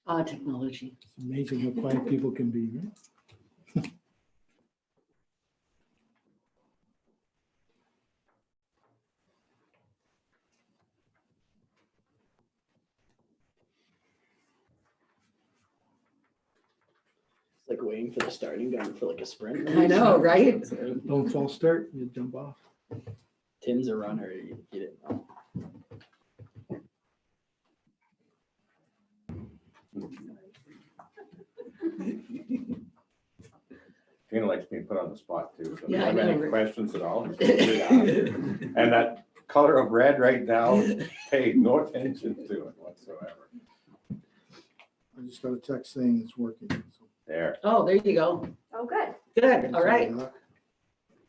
Technology. It's amazing how quiet people can be, right? It's like waiting for the starting gun for like a sprint. I know, right? Don't false start, you jump off. Tim's a runner. You didn't know. Tina likes being put on the spot too. So if you Yeah, I have any know. questions at all, just feel free to ask. And that color of red right now, pay no attention to it whatsoever. I just got a text saying it's working. So There. Oh, there you go. Oh, good. Good. All right.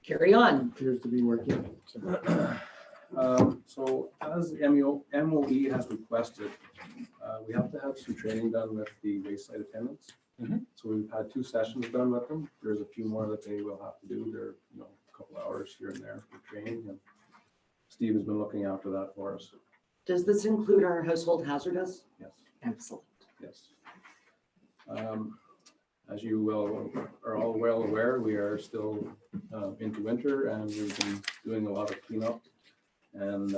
Carry on. Appears to be working. So, So as MOE has requested, we have to have some training done with the wayside attendants. Mhm. So we've had 2 sessions done with them. There's a few more that they will have to do. They're, a couple hours here and there for training. And Steve has been looking after that for us. Does this include our household hazardous? Yes, Excellent. yes. As you are all well aware, we are still into winter, and we've been doing a lot of cleanup and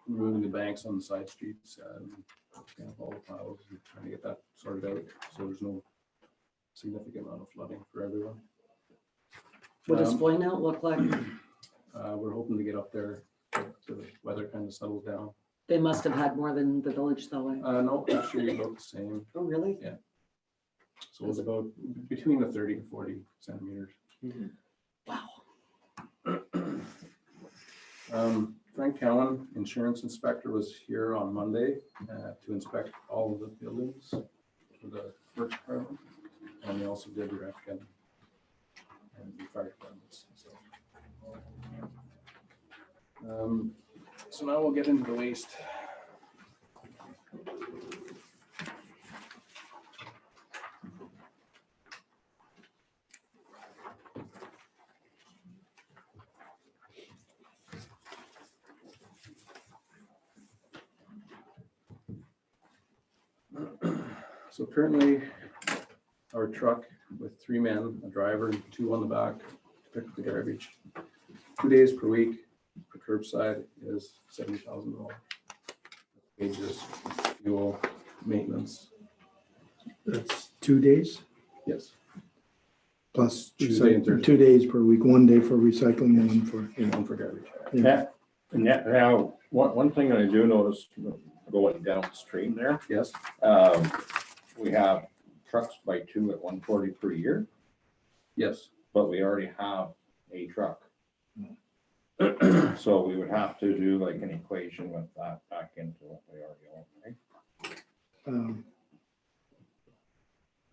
removing the banks on the side streets and kind of all the piles and trying to get that sorted out so there's no significant amount of flooding for everyone. What does Floyd look like? We're hoping to get up there so the weather kind of settles down. They must have had more than the village though. No, actually about the same. Oh, really? Yeah. So it's about between the 30 to 40 centimeters. Wow. Frank Cowan, insurance inspector, was here on Monday to inspect all of the buildings for the works department, and they also did the rec and the fire departments. So now we'll get into the waste. So currently, our truck with 3 men, a driver and 2 on the back to pick up the garbage, 2 days per week for curbside is $70,000. Wages, fuel, maintenance. that's 2 days Yes. plus Tuesday and Thursday. 2 days per week, 1 day for recycling and 1 for. And 1 for garbage. Yeah. And now, one thing that I do notice going downstream there, Yes. we have trucks by 2 at 140 per year, Yes. but we already have a truck. So we would have to do like an equation with that back into what we already own, right?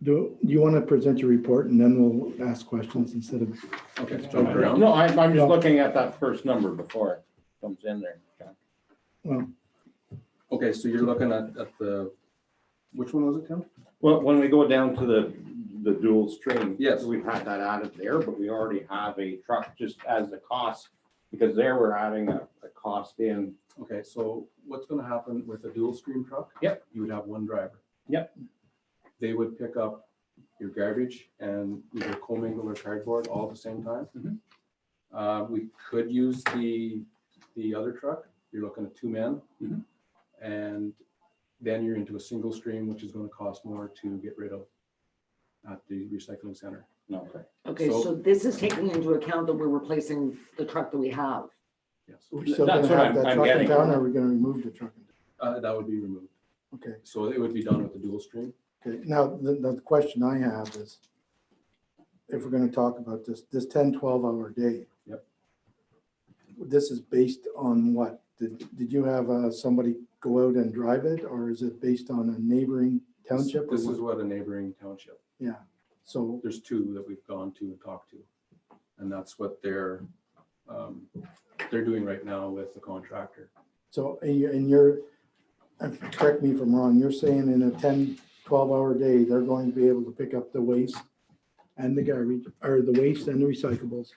Do you want to present your report and then we'll ask questions instead of, Okay. Jump around. No, I'm just looking at that first number before it comes in there. John. well, Okay, so you're looking at the, which one was it, Tim? Well, when we go down to the dual stream. Yes. We've had that added there, but we already have a truck just as a cost, because there we're adding a cost in. Okay, so what's gonna happen with a dual stream truck? Yep. You would have 1 driver. Yep. They would pick up your garbage and either commingle or cardboard all at the same time. We could use the other truck. You're looking at 2 men. Mhm. And then you're into a single stream, which is gonna cost more to get rid of at the recycling center. Okay. Okay, So- so this is taking into account that we're replacing the truck that we have. Yes, we're still going That's to what have that I'm truck in getting town at. or are we going to remove the truck? that would be removed. Okay. So it would be done with the dual stream. Okay, now, the question I have is, if we're gonna talk about this 10, 12-hour day. Yep. This is based on what? Did you have somebody go out and drive it, or is it based on a neighboring township? or This what? is what a neighboring township. Yeah, so, There's 2 that we've gone to and talked to. And that's what they're doing right now with the contractor. so, and you're, correct me if I'm wrong, you're saying in a 10, 12-hour day, they're going to be able to pick up the waste and the garbage, or the waste and the recyclables,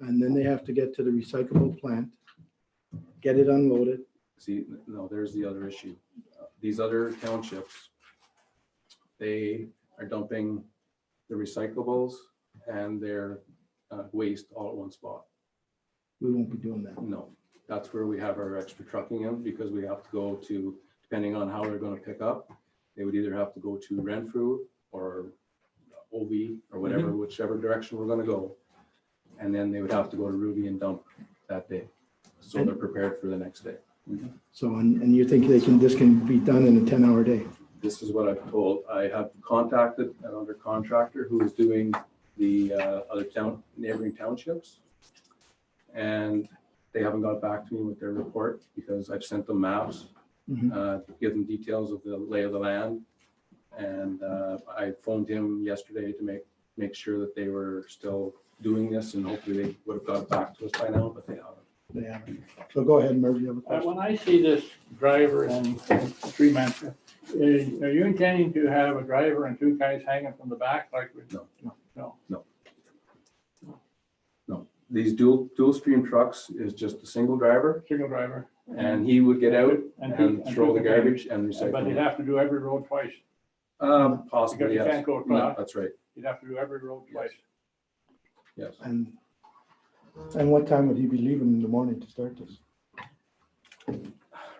and then they have to get to the recyclable plant, get it unloaded. See, no, there's the other issue. These other townships They are dumping the recyclables and their waste all at one spot. We won't be doing that. No, that's where we have our extra trucking in, because we have to go to, depending on how they're gonna pick up, they would either have to go to Renfrew or OV or whatever, whichever direction we're gonna go. And then they would have to go to Ruby and dump that day. So they're prepared for the next day. So, and you think this can be done in a 10-hour day? This is what I've told. I have contacted another contractor who is doing the other neighboring townships. And they haven't got back to me with their report, because I've sent them maps, to give them details of the lay of the land. And I phoned him yesterday to make sure that they were still doing this, and hopefully they would have got back to us by now, but they haven't. They haven't. So go ahead, Murphy, you have a question? When I see this driver and three men, are you intending to have a driver and two guys hanging from the back like we? No. These dual stream trucks is just a single driver, Single driver. and he would get out And and throw the garbage and But he'd recycle. have to do every road twice. Possibly, Because you yes. can't go No, across. that's right, He'd have to do every road twice. yes. And what time would he be leaving in the morning to start this?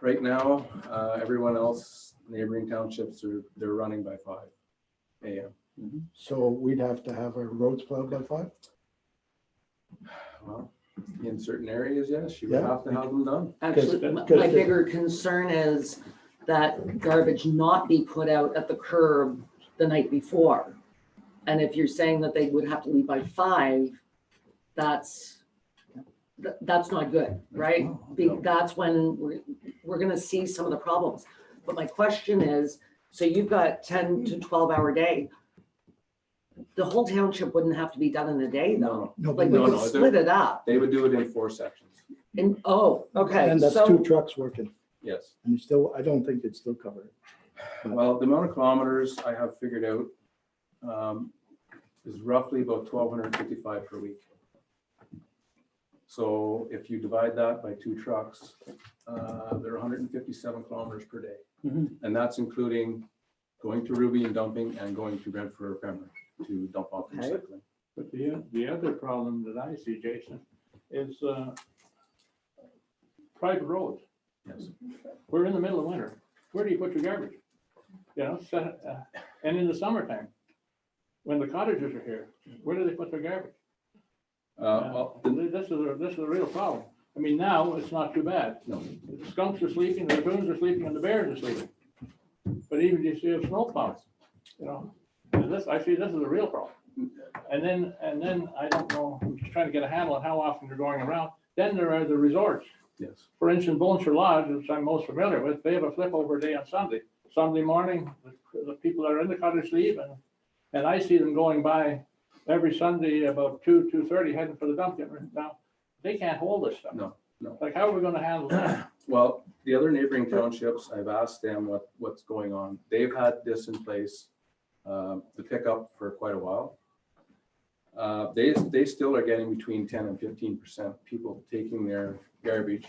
Right now, everyone else, neighboring townships, they're running by 5 AM. So we'd have to have our roads plowed by 5? Well, in certain areas, yes, you would Yeah. have to have them done. Actually, Because- my bigger concern is that garbage not be put out at the curb the night before. And if you're saying that they would have to leave by 5, that's not good, right? That's when we're gonna see some of the problems. But my question is, so you've got 10 to 12 hour day. The whole township wouldn't have to be done in a day though. No, Like but we No, could no, split it up They would do it in 4 sections, okay, and that's so. 2 trucks working, yes. and it's still, I don't think it's still covered. Well, the amount of kilometers I have figured out is roughly about 1,255 per week. So if you divide that by 2 trucks, they're 157 kilometers per day. And that's including going to Ruby and dumping and going to Brentford or Pembroke to dump off the Okay. recycling. But the other problem that I see, Jason, is private roads. Yes. We're in the middle of winter. Where do you put your garbage? And in the summertime, when the cottages are here, where do they put their garbage? Well, This is a real problem. I mean, now it's not too bad. no, The skunks are sleeping, the raccoons are sleeping, and the bears are sleeping. But even if you have snowplows, I see this as a real problem. And then I don't know, I'm just trying to get a handle on how often you're going around. Then there are the resorts. yes. For instance, Bonnechere Lodge, which I'm most familiar with, they have a flip over day on Sunday. Sunday morning, the people that are in the cottage leave, and I see them going by every Sunday about 2:30 heading for the dump. Now, they can't hold this stuff. No. Like, how are we gonna handle that? Well, the other neighboring townships, I've asked them what's going on. They've had this in place to pick up for quite a while. They still are getting between 10 and 15% people taking their garbage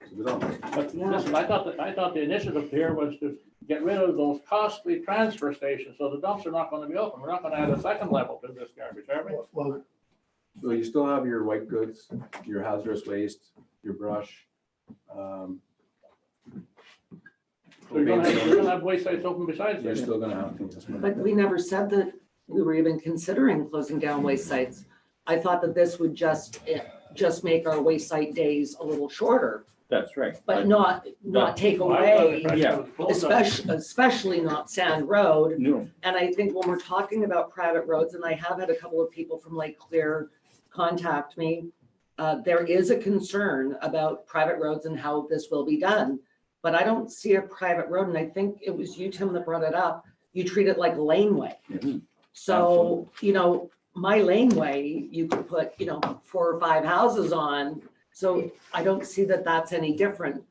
to the dump. But listen, I thought the initiative here was to get rid of those costly transfer stations, so the dumps are not gonna be open. We're not gonna add a second level to this garbage, are we? Well, So you still have your white goods, your hazardous waste, your brush. So you're gonna have waste sites open besides You're this. still gonna have things. But we never said that we were even considering closing down waste sites. I thought that this would just make our waste site days a little shorter, That's right. but not take Well, I thought away, the Yeah. was closed up. especially not Sand Road. No, And I think when we're talking about private roads, and I have had a couple of people from Lake Clear contact me, there is a concern about private roads and how this will be done. But I don't see a private road, and I think it was you, Tim, that brought it up. You treat it like a laneway. Mhm. So, my laneway, you could put, 4 or 5 houses on. So I don't see that that's any different.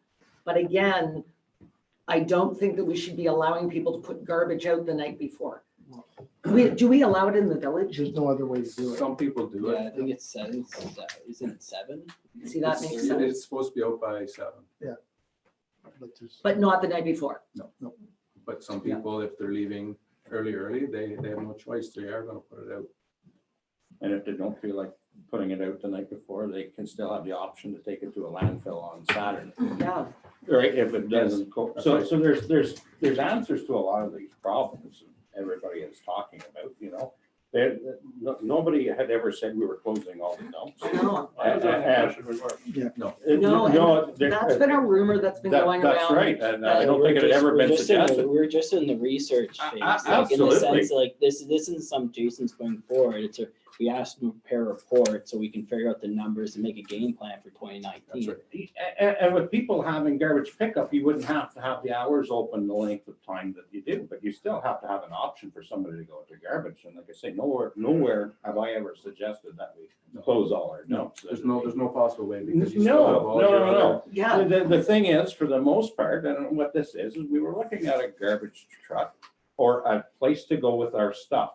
But again, I don't think that we should be allowing people to put garbage out the night before. Do we allow it in the village? there's no other way to do it. Some people do Yeah, I it. think it says, isn't it 7? See, that makes sense. It's supposed to be out by 7, But there's- But not the night before. but some people, if they're leaving early, they have no choice. They are gonna put it out. And if they don't feel like putting it out the night before, they can still have the option to take it to a landfill on Saturday. Yeah, Right, if it doesn't go, That's so, right. so there's answers to a lot of these problems everybody is talking about, you know? Nobody had ever said we were closing all the dumps. no, I was under the impression we were. No, there- that's been a rumor that's been going around. That's right, and I that- don't think it had ever been We're suggested. just in the research phase, like in the Absolutely. sense, like this isn't some Jason's going forward, we asked them to prepare a report so we can figure out the numbers and make a game plan for 2019. That's right. And with people having garbage pickup, you wouldn't have to have the hours open the length of time that you do, but you still have to have an option for somebody to go to garbage. And like I say, nowhere have I ever suggested that we close all our No, dumps. there's no possible way because you still have all your other. No. Yeah, The thing is, for the most part, and what this is we were looking at a garbage truck or a place to go with our stuff.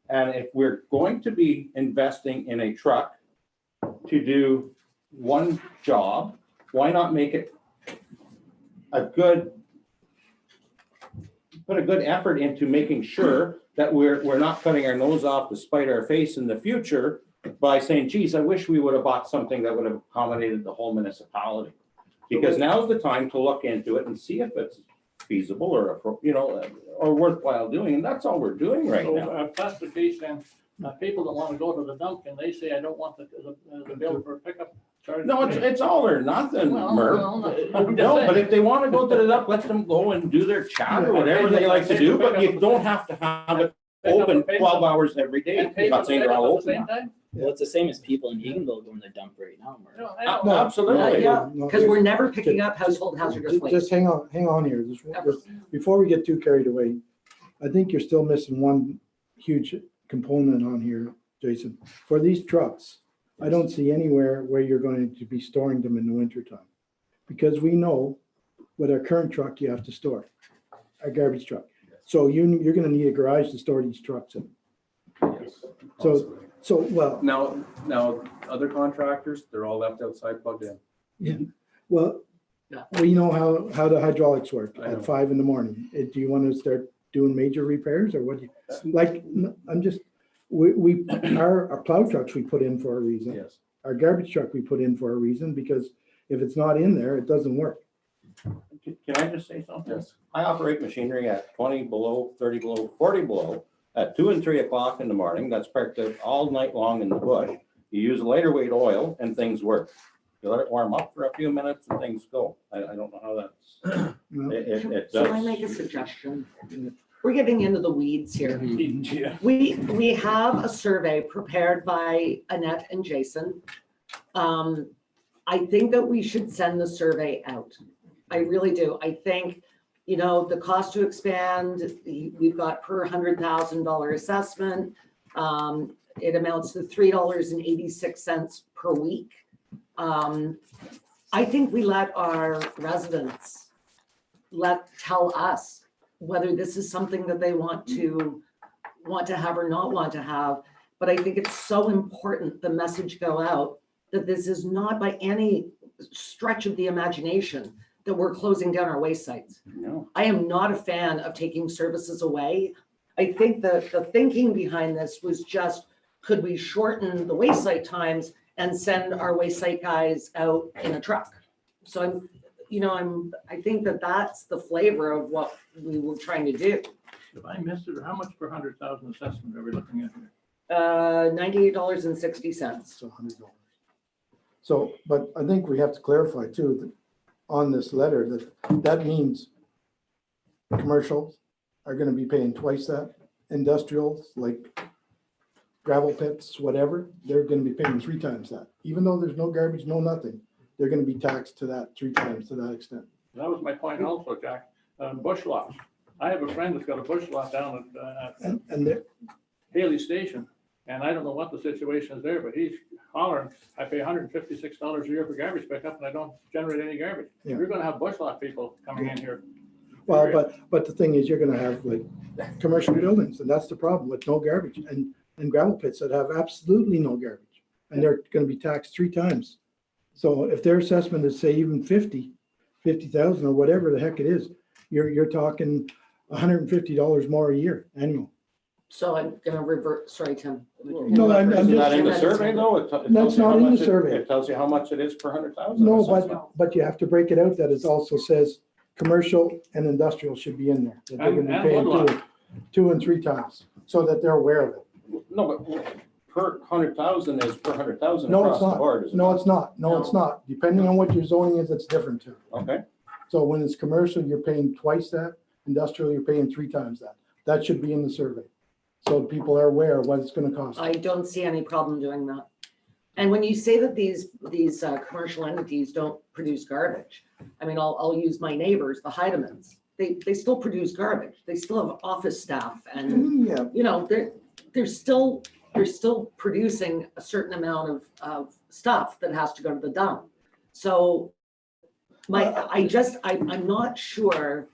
And if we're going to be investing in a truck to do one job, why not make it put a good effort into making sure that we're not cutting our nose off to spite our face in the future by saying, geez, I wish we would have bought something that would have accommodated the whole municipality. Because now's the time to look into it and see if it's feasible or, or worthwhile doing. And that's all we're doing right So, now. if that's the case, then people that want to go to the dump, and they say, I don't want the bill for pickup charge. No, it's all or nothing, Well, Murph. I'm just No, but saying. if they want to go to the dump, let them go and do their chat or whatever they like to do, but you don't have to have it open 12 hours every day. And pay I'm for not the saying they're pickup all at the open. same time? Well, it's the same as people in Eganville going to the dump right now, Mark. No, I don't know. Absolutely. yeah, because we're never picking up household hazardous Just waste. hang on here. Before we get too carried away, I think you're still missing one huge component on here, Jason. For these trucks, I don't see anywhere where you're going to be storing them in the wintertime. Because we know with our current truck, you have to store, a garbage truck. So you're gonna need a garage to store these trucks in. Yes, So- possibly. So, well, Now, other contractors, they're all left outside plugged in. well, Yeah. you know how the hydraulics work I know. at 5 a.m. Do you want to start doing major repairs or what do you, like, I'm just, our plow trucks we put in for a reason. Yes. Our garbage truck we put in for a reason, because if it's not in there, it doesn't work. Can I just say something? Yes. I operate machinery at 20 below, 30 below, 40 below, at 2 and 3 o'clock in the morning. That's parked out all night long in the bush. You use a lighter weight oil and things work. You let it warm up for a few minutes and things go. I don't know how that's, You know? it Can I does. make a suggestion? We're getting into the weeds here. Yeah. We have a survey prepared by Annette and Jason. I think that we should send the survey out. I really do. I think, the cost to expand, we've got per $100,000 assessment. It amounts to $3.86 per week. I think we let our residents tell us whether this is something that they want to have or not want to have. But I think it's so important the message go out that this is not by any stretch of the imagination that we're closing down our waste sites. No. I am not a fan of taking services away. I think the thinking behind this was just, could we shorten the waste site times and send our waste site guys out in a truck? So I think that that's the flavor of what we were trying to do. If I missed it, how much per 100,000 assessment are we looking at here? $98.60. So $100. So, but I think we have to clarify too, that on this letter, that means commercials are gonna be paying twice that. Industrials, like gravel pits, whatever, they're gonna be paying 3 times that. Even though there's no garbage, no nothing, they're gonna be taxed to that 3 times to that extent. That was my point also, Jack. Bush lots. I have a friend that's got a bush lot down at And they're, Haley Station, and I don't know what the situation is there, but he's hollering, I pay $156 a year for garbage pickup and I don't generate any garbage. Yeah. You're gonna have bush lot people coming in here. well, but the thing is, you're gonna have like commercial buildings, and that's the problem with no garbage, and gravel pits that have absolutely no garbage. And they're gonna be taxed 3 times. So if their assessment is say even 50,000 or whatever the heck it is, you're talking $150 more a year annual. So I'm gonna revert, sorry, Tim. No, I'm Isn't just- that in the survey though? It That's tells you not how in the much it- survey. It tells you how much it is per 100,000. No, or something. but you have to break it out that it also says commercial and industrial should be in there. That they're gonna be And paying woodlot. two and three times, so that they're aware of it. No, but per 100,000 is per 100,000 No, across it's the not. board, is it No, not? it's not. No, it's not. Depending on what your zoning is, it's different too. Okay, So when it's commercial, you're paying twice that. Industrial, you're paying three times that. That should be in the survey. So people are aware of what it's gonna cost. I don't see any problem doing that. And when you say that these commercial entities don't produce garbage, I mean, I'll use my neighbors, the Heidemans. They still produce garbage. They still have office staff and, Yeah, you know, they're still producing a certain amount of stuff that has to go to the dump. So I'm not sure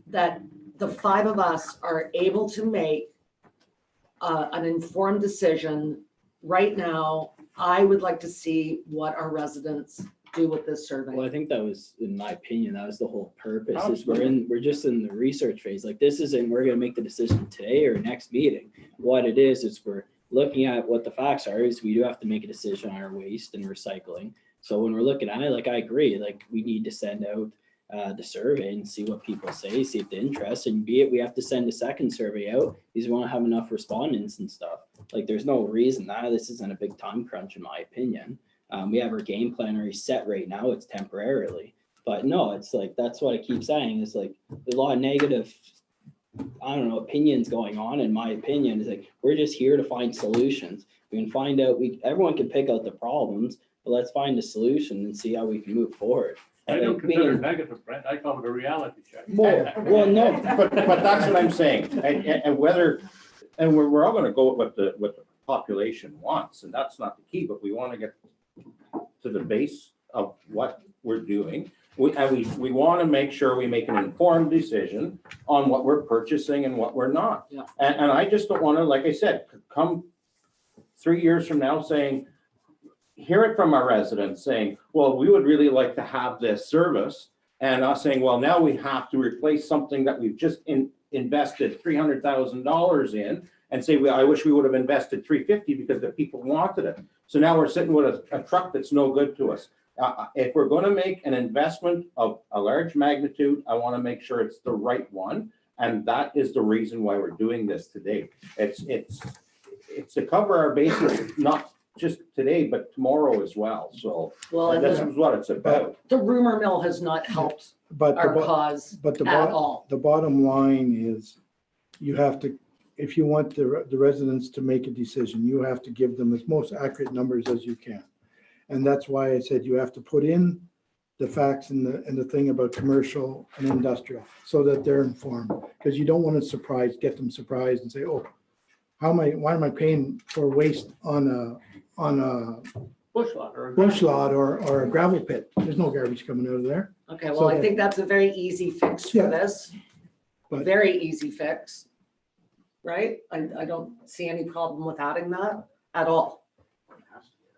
that the five of us are able to make an informed decision right now. I would like to see what our residents do with this Well, survey. I think that was, in my opinion, that was the whole purpose, is Absolutely. we're just in the research phase. Like, this isn't, we're gonna make the decision today or next meeting. What it is we're looking at what the facts are, is we do have to make a decision on our waste and recycling. So when we're looking at it, like, I agree, like, we need to send out the survey and see what people say, see if the interest, and be it, we have to send a second survey out, because we won't have enough respondents and stuff. Like, there's no reason that this isn't a big time crunch, in my opinion. We have our game plan already set right now, it's temporarily. But no, it's like, that's what I keep saying, is like, there's a lot of negative, I don't know, opinions going on, in my opinion. Is like, we're just here to find solutions. We can find out, everyone can pick out the problems, but let's find a solution and see how we can move forward. I don't Like, consider it being- negative, Brent. I call it a reality check. Well, no, but that's what I'm saying, and whether, and we're all gonna go with what the population wants, and that's not the key, but we wanna get to the base of what we're doing. We wanna make sure we make an informed decision on what we're purchasing and what we're not. Yeah. And I just don't wanna, like I said, come 3 years from now saying, hear it from our residents saying, well, we would really like to have this service. And us saying, well, now we have to replace something that we've just invested $300,000 in, and say, well, I wish we would have invested $350 because the people wanted it. So now we're sitting with a truck that's no good to us. If we're going to make an investment of a large magnitude, I want to make sure it's the right one. And that is the reason why we're doing this today. It's to cover our bases, not just today, but tomorrow as well. So Well, and this is what it's about. the rumor mill has not helped but our cause but at all. the bottom line is, you have to, if you want the residents to make a decision, you have to give them as most accurate numbers as you can. And that's why I said you have to put in the facts and the thing about commercial and industrial, so that they're informed. Because you don't want to get them surprised and say, oh, why am I paying for waste on a Bush lot or. bush lot or a gravel pit? There's no garbage coming out of there. Okay, So well, I that- think that's a very easy fix for Yeah. this. But- Very easy fix. Right? I don't see any problem with adding that at all.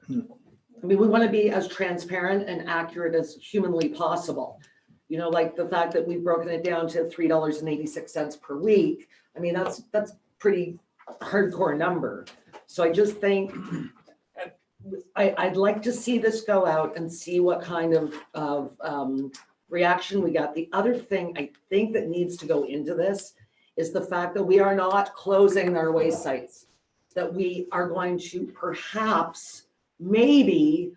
I mean, we want to be as transparent and accurate as humanly possible. You know, like the fact that we've broken it down to $3.86 per week. I mean, that's pretty hardcore number. So I just think I'd like to see this go out and see what kind of reaction we got. The other thing I think that needs to go into this is the fact that we are not closing our waste sites, that we are going to perhaps maybe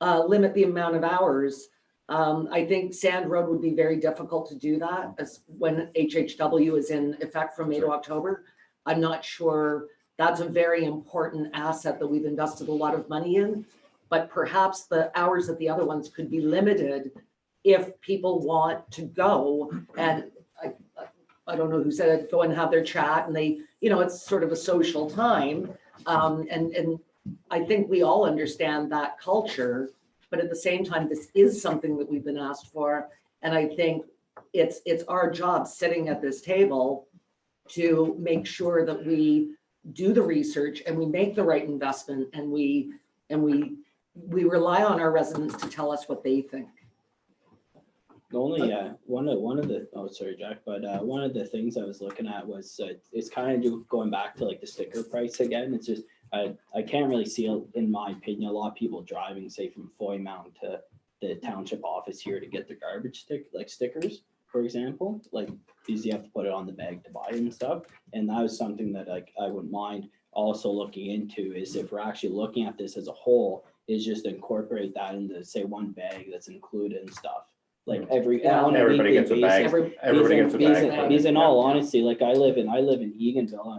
limit the amount of hours. I think Sand Road would be very difficult to do that, as when HHW is in effect from May to October. I'm not sure. That's a very important asset that we've invested a lot of money in, but perhaps the hours of the other ones could be limited if people want to go. And I don't know who said it, go and have their chat, and they, you know, it's sort of a social time. And I think we all understand that culture, but at the same time, this is something that we've been asked for. And I think it's our job sitting at this table to make sure that we do the research and we make the right investment, and we rely on our residents to tell us what they think. The only, one of the, oh, sorry, Jack, but, one of the things I was looking at was, it's kind of going back to like the sticker price again. It's just, I can't really see, in my opinion, a lot of people driving, say, from Foy Mount to the township office here to get their garbage stickers, for example, like, these you have to put it on the bag to buy and stuff. And that was something that like, I wouldn't mind also looking into, is if we're actually looking at this as a whole, is just incorporate that into, say, one bag that's included and stuff. Like on a Everybody weekly gets a basis. bag. Everybody gets a bag. Because in all honesty, like I live in Eganville,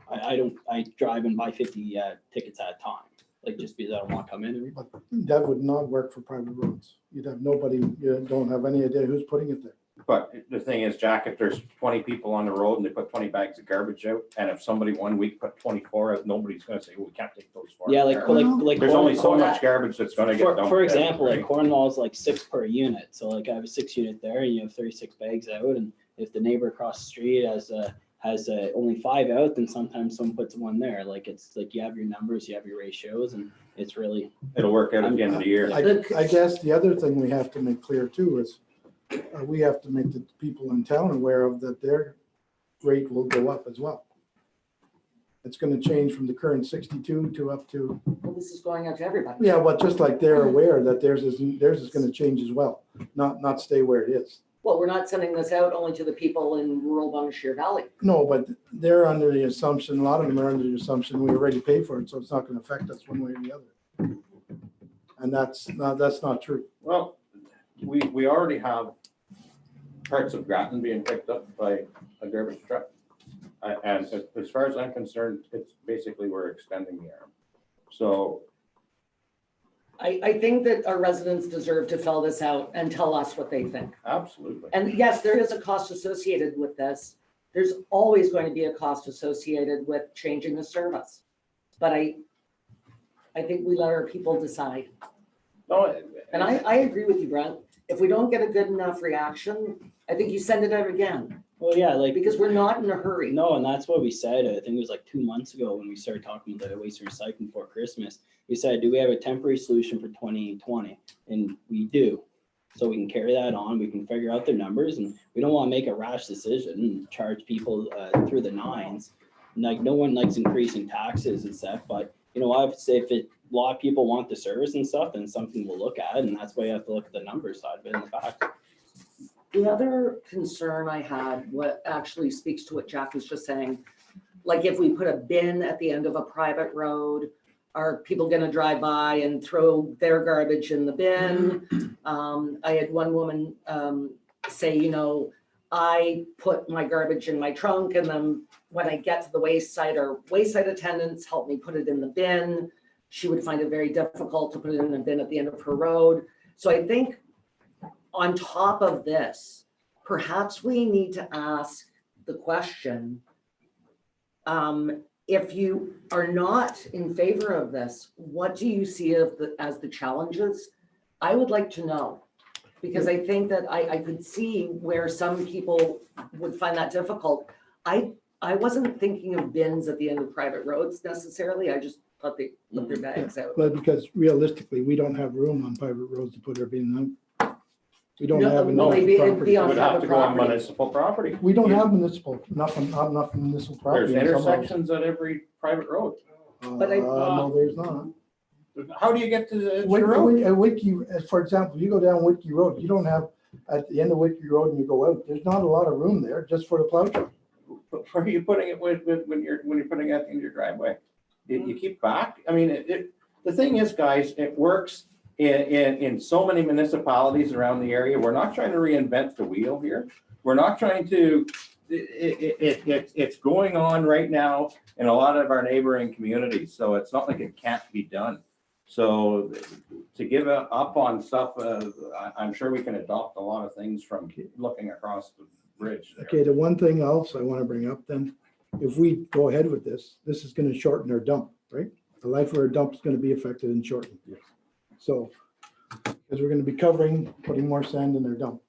and I drive and buy 50 tickets at a time, like just because I don't want to come in. But that would not work for private roads. You'd have nobody, you don't have any idea who's putting it there. But the thing is, Jack, if there's 20 people on the road and they put 20 bags of garbage out, and if somebody one week put 24 out, nobody's gonna say, well, we can't take those for. Yeah, like There's only so much garbage that's gonna get dumped. For example, out, like Cornwall's like 6 per unit, so like I have a 6 unit there, and you have 36 bags out, and if the neighbor across the street has only 5 out, then sometimes someone puts one there. Like it's like you have your numbers, you have your ratios, and it's really. It'll work out at the end of the year. I guess the other thing we have to make clear too is we have to make the people in town aware of that their rate will go up as well. It's gonna change from the current 62 to up to, Well, this is going out to everybody. yeah, but just like they're aware that theirs is gonna change as well, not stay where it is. Well, we're not sending this out only to the people in rural Bonnechere Valley. No, but they're under the assumption, a lot of them are under the assumption we already pay for it, so it's not gonna affect us one way or the other. And that's not true. Well, we already have parts of Grattan being picked up by a garbage truck. And as far as I'm concerned, it's basically we're extending the arm. So I think that our residents deserve to fill this out and tell us what they think. absolutely. And yes, there is a cost associated with this. There's always going to be a cost associated with changing the service. But I think we let our people decide. No, And I agree with you, Brent. If we don't get a good enough reaction, I think you send it out again, Well, yeah, like because we're not in a hurry. no, and that's what we said. I think it was like 2 months ago when we started talking about the waste and recycling before Christmas. We said, do we have a temporary solution for 2020? And we do. So we can carry that on. We can figure out their numbers, and we don't want to make a rash decision and charge people through the nines. Like no one likes increasing taxes and stuff, but you know, I would say if a lot of people want the service and stuff, then something we'll look at, and that's why you have to look at the numbers side of it and the facts. The other concern I had, what actually speaks to what Jack was just saying, like if we put a bin at the end of a private road, are people gonna drive by and throw their garbage in the bin? I had one woman say, you know, I put my garbage in my trunk, and then when I get to the wayside, or wayside attendants help me put it in the bin. She would find it very difficult to put it in the bin at the end of her road. So I think on top of this, perhaps we need to ask the question, if you are not in favor of this, what do you see as the challenges? I would like to know, because I think that I could see where some people would find that difficult. I wasn't thinking of bins at the end of private roads necessarily. I just thought they put their bags out. But because realistically, we don't have room on private roads to put our bin out. We don't No, have well, enough it'd be property. on It would have private to go on property. municipal property. We don't have municipal, not enough municipal There's property. on some roads. intersections at every private road. But No, there's not. How do you get to the Wiki, road? for example, you go down Wiki Road, you don't have, at the end of Wiki Road and you go out, there's not a lot of room there just for the plow truck. Where are you putting it when you're putting it in your driveway? You keep back? I mean, the thing is, guys, it works in so many municipalities around the area. We're not trying to reinvent the wheel here. We're not trying to, it's going on right now in a lot of our neighboring communities. So it's not like it can't be done. So to give up on stuff, I'm sure we can adopt a lot of things from looking across the bridge there. Okay, the one thing else I want to bring up then, if we go ahead with this is going to shorten our dump, right? The life of our dump is going to be affected and shortened. Yes. So, because we're going to be putting more sand in our dump,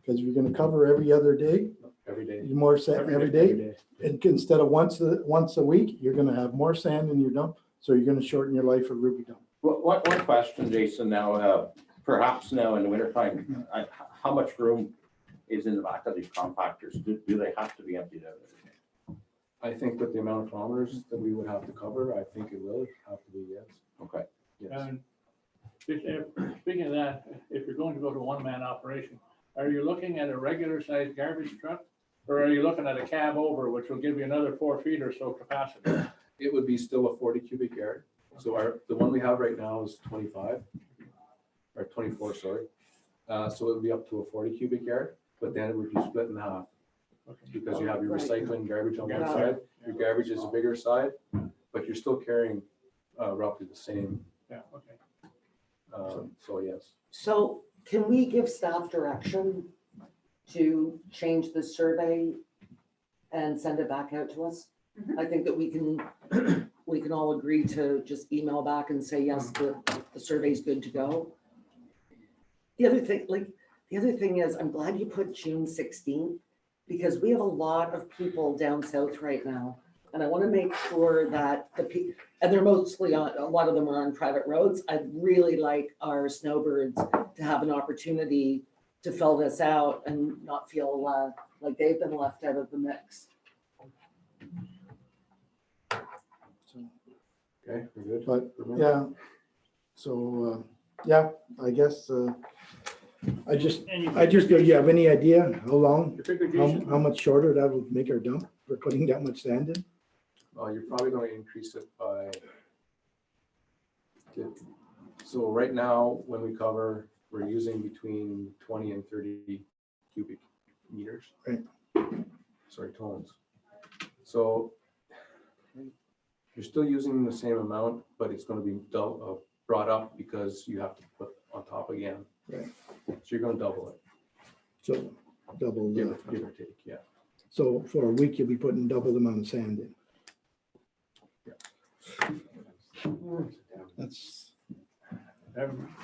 because we're going to cover every other day, Every day. more sand every day. And instead of once a week, you're going to have more sand in your dump. So you're going to shorten your life of Ruby dump. One question, Jason, now, perhaps now in the wintertime, how much room is in the back of these compactors? Do they have to be emptied out? I think with the amount of kilometers that we would have to cover, I think it will have to be, yes. Okay. Yes. And speaking of that, if you're going to go to one-man operation, are you looking at a regular sized garbage truck? Or are you looking at a cab over, which will give you another 4 feet or so capacity? It would be still a 40 cubic yard. So the one we have right now is 25 or 24, sorry. So it would be up to a 40 cubic yard, but then it would be split in half because you have your Right. recycling garbage on one Yeah. side. Your garbage is a bigger side, but you're still carrying roughly the same. Yeah, okay. So yes. So can we give staff direction to change the survey and send it back out to us? I think that we can all agree to just email back and say, yes, the survey's good to go. The other thing is, I'm glad you put June 16th, because we have a lot of people down south right now. And I want to make sure that and they're mostly on, a lot of them are on private roads. I'd really like our snowbirds to have an opportunity to fill this out and not feel like they've been left out of the mix. Okay, we're good. But, For a minute? yeah, so, yeah, I guess, I just, do you have any idea how long, You figure, how Jason, much shorter that would make our dump for putting that much sand in? You're probably going to increase it by. So right now, when we cover, we're using between 20 and 30 cubic meters. Right. Sorry, tons. So you're still using the same amount, but it's going to be brought up because you have to put on top again. Right. So you're going to double it, So double, give or take, yeah. so for a week, you'll be putting double the amount of sand in.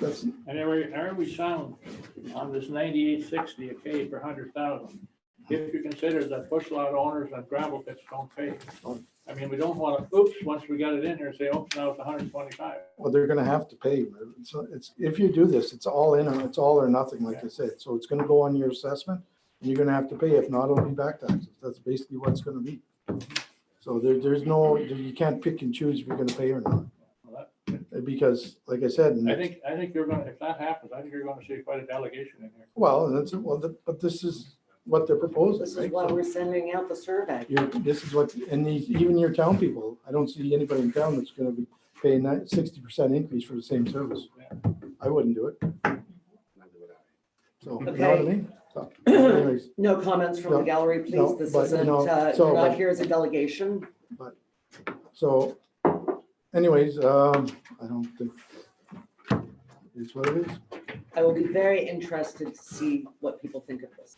That's, anyway, are we sound on this 98.60 a K per 100,000? If you consider that bush lot owners and gravel pits don't pay. I mean, we don't want to, oops, once we got it in there, say, oops, now it's 125. well, they're gonna have to pay. It's, if you do this, it's all in, or it's all or nothing, like I said. So it's gonna go on your assessment, and you're gonna have to pay. If not, it'll be back taxes. That's basically what it's gonna be. So there's no, you can't pick and choose if you're gonna pay or not. Because, like I said. I think you're gonna, if that happens, I think you're gonna see quite a delegation in here. Well, but this is what they're proposing, This is right? why So we're sending out the survey. this is what, and even your town people, I don't see anybody in town that's gonna be paying that 60% increase for the same service. I wouldn't do it. So, you know what I Okay. mean? So, anyways, No comments from the No, gallery, please. no, This but, isn't, no, you're so, not but- here as a delegation. so anyways, I don't think it's what it is. I will be very interested to see what people think of this.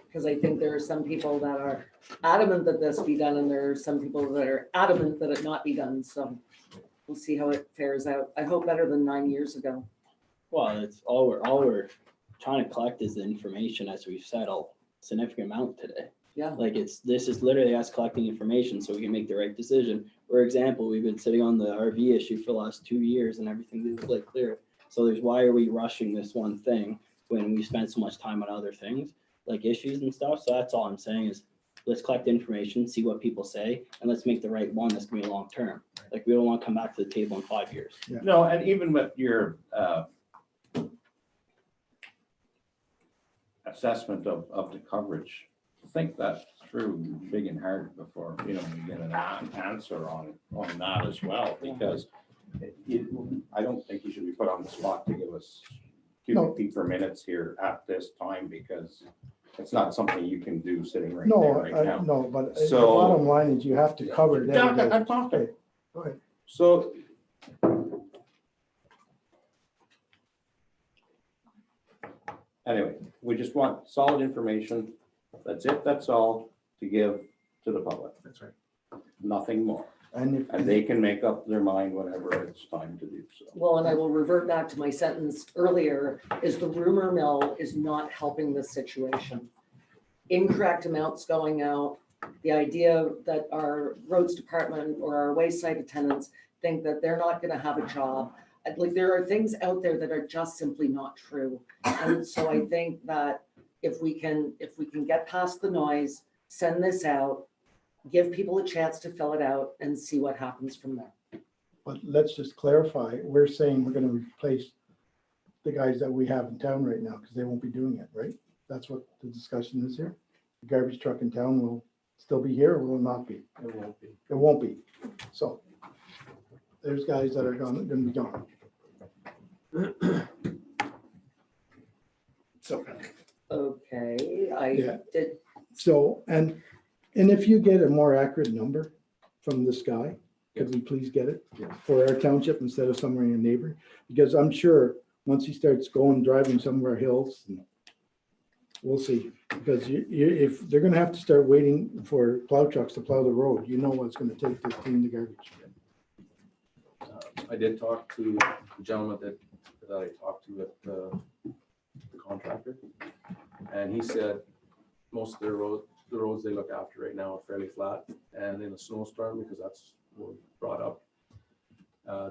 Because I think there are some people that are adamant that this be done, and there are some people that are adamant that it not be done. So we'll see how it fares out. I hope better than 9 years ago. Well, it's all we're trying to collect is the information, as we've said, a significant amount today. Yeah. Like this is literally us collecting information so we can make the right decision. For example, we've been sitting on the RV issue for the last 2 years and everything is like clear. So why are we rushing this one thing when we spend so much time on other things like issues and stuff? So that's all I'm saying is let's collect information, see what people say, and let's make the right one that's gonna be long term. Like we don't want to come back to the table in 5 years. No, and even with your assessment of the coverage, think that through big and hard before, you get an answer on that as well, because I don't think you should be put on the spot to give us No. cubic feet per minutes here at this time, because it's not something you can do sitting right there No, right now. no, but the So- bottom line is you have to cover it. every day. I'm talking. Okay, go ahead. So anyway, we just want solid information. That's it, that's all to give to the public. That's right. Nothing more. And And they can make up their mind whenever it's time to do so. Well, and I will revert back to my sentence earlier, is the rumor mill is not helping this situation. Incorrect amounts going out, the idea that our roads department or our wayside attendants think that they're not gonna have a job. like, there are things out there that are just simply not true. And so I think that if we can get past the noise, send this out, give people a chance to fill it out and see what happens from there. But let's just clarify, we're saying we're gonna replace the guys that we have in town right now, because they won't be doing it, right? That's what the discussion is here. The garbage truck in town will still be here or will it not be? It won't be. It won't be. So there's guys that are gonna be gone. So, Okay, I Yeah. did, so, and if you get a more accurate number from this guy, could we please get it Yeah. for our township instead of somewhere in a neighbor? Because I'm sure once he starts driving some of our hills, we'll see. Because if they're gonna have to start waiting for plow trucks to plow the road, you know what it's gonna take to clean the garbage. I did talk to the gentleman that I talked to at the contractor. And he said most of the roads they look after right now are fairly flat. And in a snowstorm, because that's what was brought up,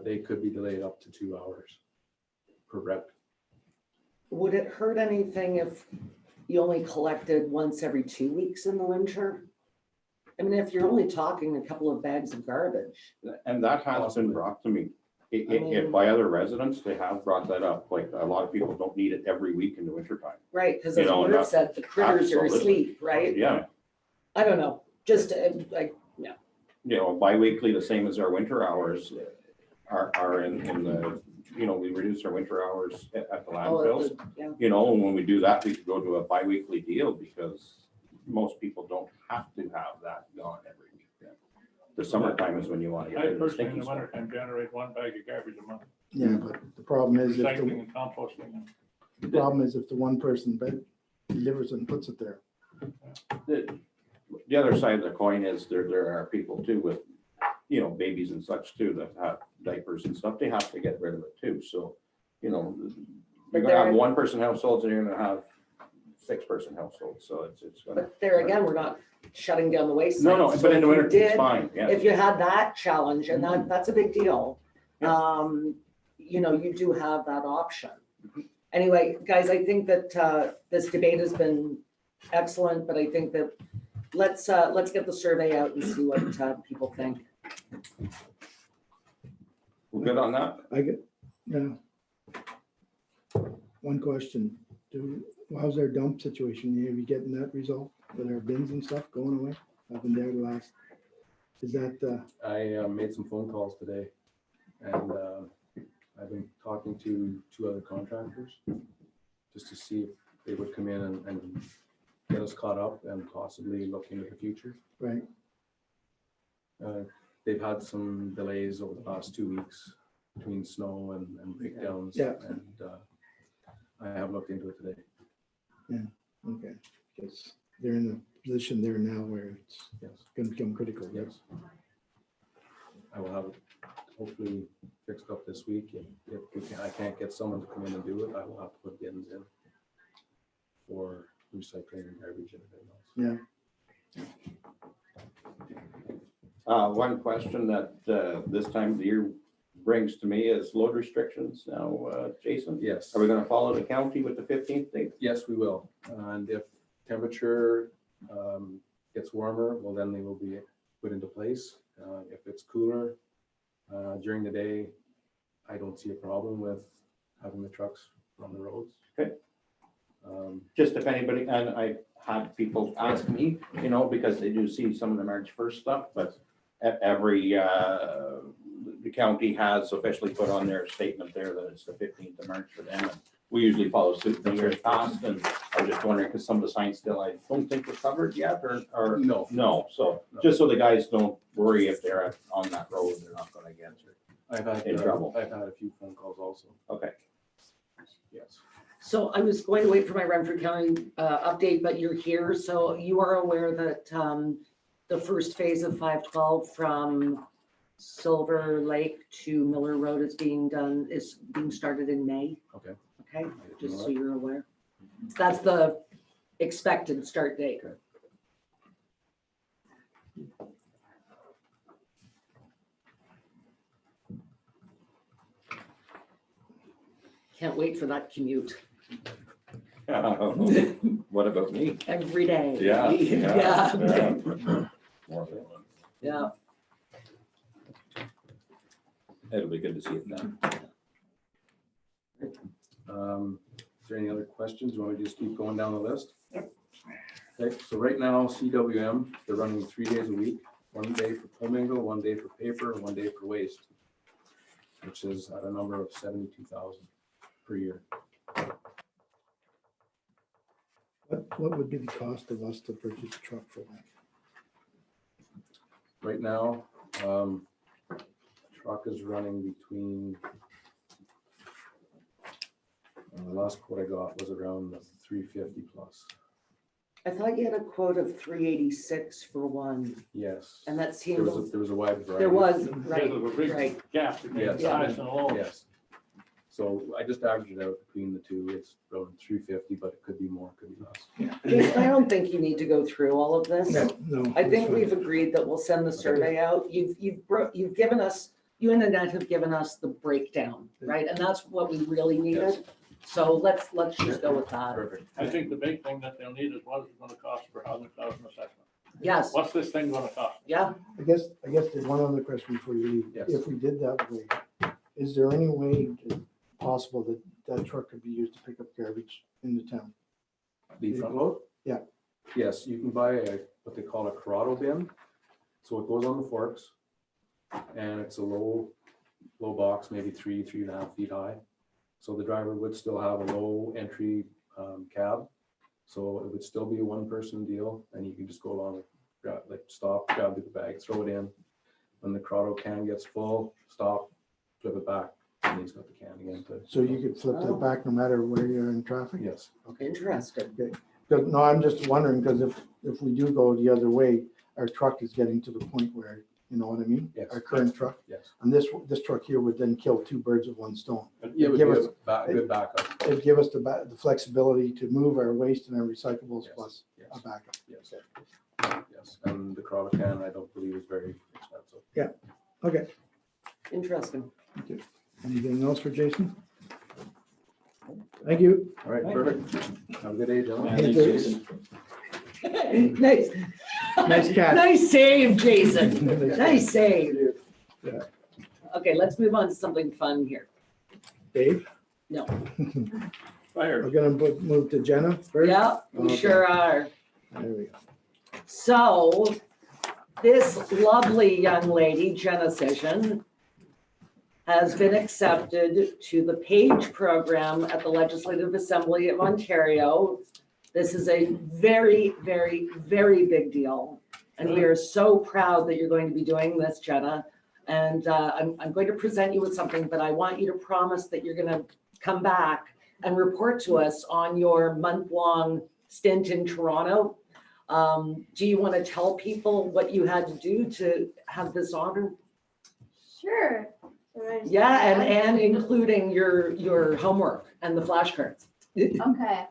they could be delayed up to 2 hours per rep. would it hurt anything if you only collected once every 2 weeks in the winter? I mean, if you're only talking a couple of bags of garbage. And that has been brought to me. By other residents, they have brought that up. Like, a lot of people don't need it every week in the wintertime. Right, because You as know, Murph said, the critters are absolutely. asleep, right? Yeah, I don't know, just like, you know, bi-weekly, the same as our winter hours are in the, you know, we reduce our winter hours at the landfills. yeah. You know, and when we do that, we could go to a bi-weekly deal because most people don't have to have that gone every week. The summertime is when you want to get I rid of the personally, in stinky the stuff. wintertime, generate 1 bag of garbage a month, Yeah, but the problem is, recycling and composting. if the one person delivers and puts it there. The other side of the coin is there are people too with, you know, babies and such too that have diapers and stuff. They have to get rid of it too. So, you know, you're gonna have 1-person households and you're gonna have 6-person households. So it's gonna. But there again, we're not shutting down the waste. No, sites. but in the So if you winter, it's did- fine, yeah. If you had that challenge, and that's a big deal, Yeah. you know, you do have that option. Anyway, guys, I think that this debate has been excellent, but I think that let's get the survey out and see what people think. We're good on that? I get, yeah. One question, how's our dump situation? Are you getting that resolved with our bins and stuff going away? I've been there the last, is that, I made some phone calls today and I've been talking to 2 other contractors just to see if they would come in and get us caught up and possibly look into the future. right? They've had some delays over the last 2 weeks between snow and breakdowns. Yeah. And I have looked into it today. Okay, because they're in a position there now where it's Yes, gonna become critical. yes. I will have it hopefully fixed up this week. If I can't get someone to come in and do it, I will have to put bins in for recycling and garbage and everything else. Yeah, One question that this time of the year brings to me is load restrictions. Now, Jason, Yes. are we going to follow the county with the 15th date? Yes, we will. And if temperature gets warmer, well, then they will be put into place. If it's cooler during the day, I don't see a problem with having the trucks on the roads. Okay. Just if anybody, and I had people ask me, you know, because they do see some of the March 1st stuff, but every, the county has officially put on their statement there that it's the 15th of March for them. And we usually follow suit in the years past, and I was just wondering, because some of the signs still, I don't think were covered yet, or No. no. So just so the guys don't worry if they're on that road, they're not gonna get in trouble. I've had a few phone calls also. Okay. Yes. So I was going to wait for my Renfrew County update, but you're here, so you are aware that the first phase of 512 from Silver Lake to Miller Road is being started in May. Okay. Okay, didn't just know so that. you're aware. That's the expected start date. Okay. Can't wait for that commute What about me? every day. Yeah, Yeah. yeah. Yeah. It'll be good to see it done. Is there any other questions? You want me to just keep going down the list? Okay, so right now, CWM, they're running 3 days a week, 1 day for commingle, 1 day for paper, and 1 day for waste, which is at a number of 72,000 per year. What would be the cost of us to purchase a truck for that? Right now, truck is running between, the last quote I got was around the 350 plus. I thought you had a quote of 386 for one, Yes. and that There seemed, was a wide variety. there was, There's right, a big right. gap between the Yes. size and the low. Yes. So I just averaged it out between the two. It's around 350, but it could be more, could be less. Jason, I don't think you need to go through all of this. No. I that's think fine. we've agreed that we'll send the survey out. You've given us, you and Annette have given us the breakdown, right? And that's what we really needed. So let's just go with that. Perfect. I think the big thing that they'll need is what is it gonna cost for housing cost assessment? Yes, What's this thing gonna cost? yeah. I guess there's one other question before you leave. Yes. If we did that way, is there any way possible that that truck could be used to pick up garbage in the town? The front load? Yeah. Yes, you can buy what they call a Corrado bin. So it goes on the forks and it's a low box, maybe 3.5 feet high. So the driver would still have a low entry cab. So it would still be a 1-person deal and you can just go along, stop, grab the bag, throw it in. When the Corrado can gets full, stop, flip it back, and he's got the can again. So you could flip that back no matter where you're in traffic? Yes. Interesting. No, I'm just wondering, because if we do go the other way, our truck is getting to the point where, you know what I mean? Yes. Our current truck, Yes. and this truck here would then kill 2 birds with 1 stone. It would Give be us- a good backup. It'd give us the flexibility to move our waste and our recyclables Yes. plus a Yes. backup. Yes. Yes. And the Corrado can, I don't believe is very expensive. Okay, Interesting. anything else for Jason? Thank you. All right, perfect. Have a good day, Yeah, gentlemen. thanks, Jason. Nice. Nice catch. Nice save, Jason. Nice save. Yeah. Okay, let's move on to something fun here. Dave, Fire. we're gonna move to Jenna first? Yeah, we Okay. sure are. There we go. So this lovely young lady, Jenna Session, has been accepted to the PAGE program at the Legislative Assembly of Ontario. This is a very, very, very big deal. And we are so proud that you're going to be doing this, Jenna. And I'm going to present you with something, but I want you to promise that you're going to come back and report to us on your month-long stint in Toronto. Do you want to tell people what you had to do to have this honor? Sure. Yeah, and including your homework and the flashcards. Okay,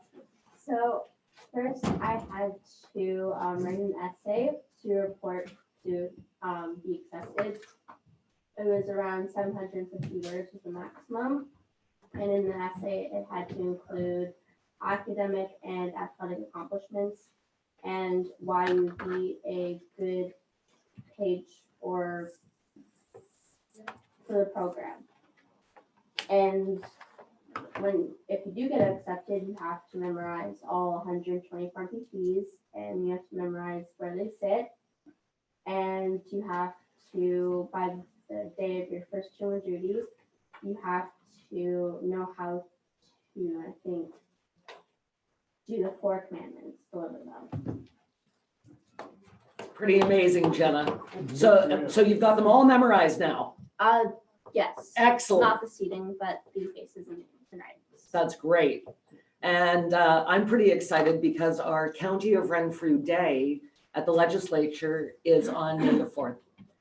so first I had to write an essay to report to be accepted. It was around 750 words was the maximum. And in the essay, it had to include academic and athletic accomplishments and why you would be a good page or for the program. And if you do get accepted, you have to memorize all 124 PPs and you have to memorize where they sit. And you have to, by the day of your first tour duty, you have to know how to, I think, do the 4 commandments, deliver them. Pretty amazing, Jenna. So you've got them all memorized now. Yes. Excellent. Not the seating, but the faces and items. That's great. And I'm pretty excited because our County of Renfrew Day at the legislature is on May the 4th.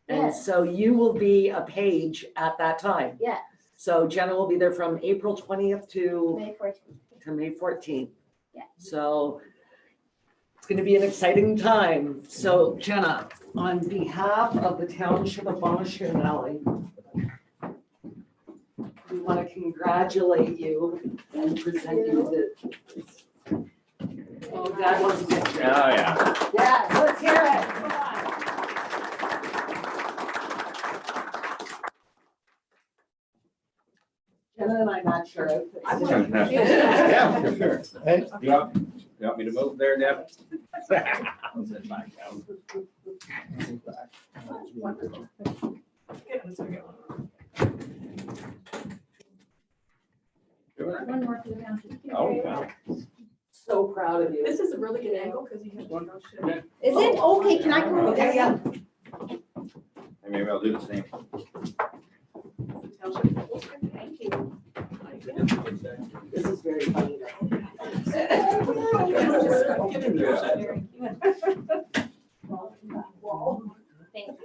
And Yes. so you will be a page at that time. Yes, So Jenna will be there from April 20th to May 14th. May 14th. Yeah. So it's going to be an exciting time. So Jenna, on behalf of the Township of Bonnechere Valley, we want to congratulate you and present you with. Oh, Dad wants a picture. Oh, yeah. Yeah, let's hear it. Come on. Jenna and I matched our outfits. Yeah, for sure. Hey, You want me to move there, Deb? I'll sit back down. One more for the township. Oh, wow. So proud of you. This is a really good angle because you have one. Is it okay? Can I go over there? Okay, yeah. And maybe I'll do the same. Thank you. This is very funny. Thank you.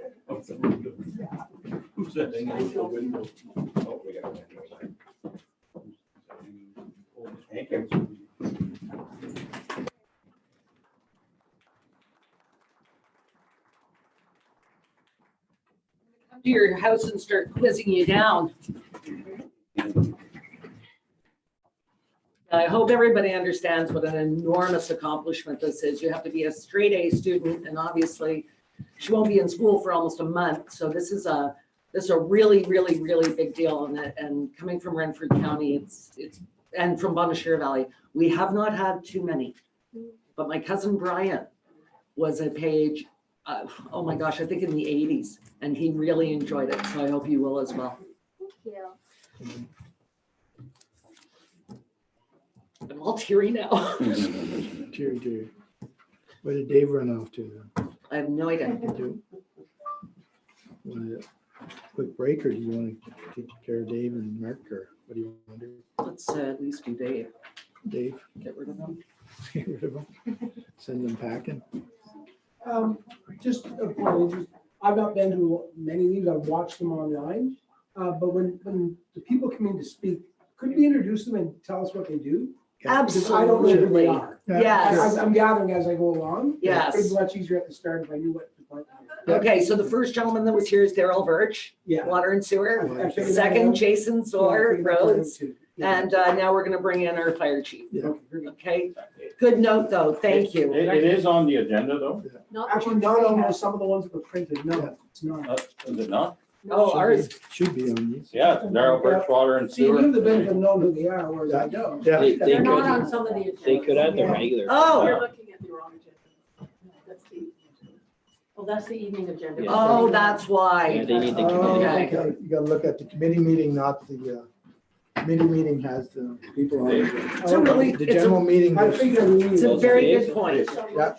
Who's that thing in the window? Oh, we got a window side. Thank you. Come to your house and start quizzing you down. I hope everybody understands what an enormous accomplishment this is. You have to be a straight A student, and obviously she won't be in school for almost a month. So this is a really, really, really big deal. And coming from Renfrew County, it's and from Bonnechere Valley, we have not had too many. But my cousin Brian was a page, oh my gosh, I think in the 80s, and he really enjoyed it. So I hope you will as well. Thank you. I'm all teary now. cheer, cheer. Where did Dave run off to then? I have no idea. Do- Want a quick break, or do you want to take care of Dave and Mark, or what do you want to do? Let's at least do Dave. Dave, Get rid of him. get rid of him, send them packing. Just a point, I've not been to many of these, I've watched them online. But when the people come in to speak, could we introduce them and tell us what they do? Because I don't know who they Absolutely. are. Yes. I'm gathering as I go along. Yes. It'd be much easier at the start if I knew what department. Okay, so the first gentleman that was here is Daryl Birch, Yeah. water and sewer. I figured that Second, out. Jason Yeah, I Sawyer, figured that out roads. too. Yeah. And now we're gonna bring in our fire chief. Yeah. Okay, very good. Okay, good note though. Thank you. It is on the agenda though, Actually, not on some of the ones that were printed, no, it's not. is it not? Oh, ours, Should be on these. Yeah, it's Darrell Birch Water and See, you Sewer. have the benefit of knowing who they are, whereas I don't. Yeah, They They're not could, on some of the agendas. they could have the regular. Oh. You're looking at the wrong agenda. That's the, well, that's the evening agenda. Yeah. oh, that's Yeah, why. they need the Oh, committee. Okay. okay. You gotta look at the committee meeting, not the, committee meeting has the people on it. So really, The it's general a, meeting. I is- figured we it's a needed. very good point. Yeah.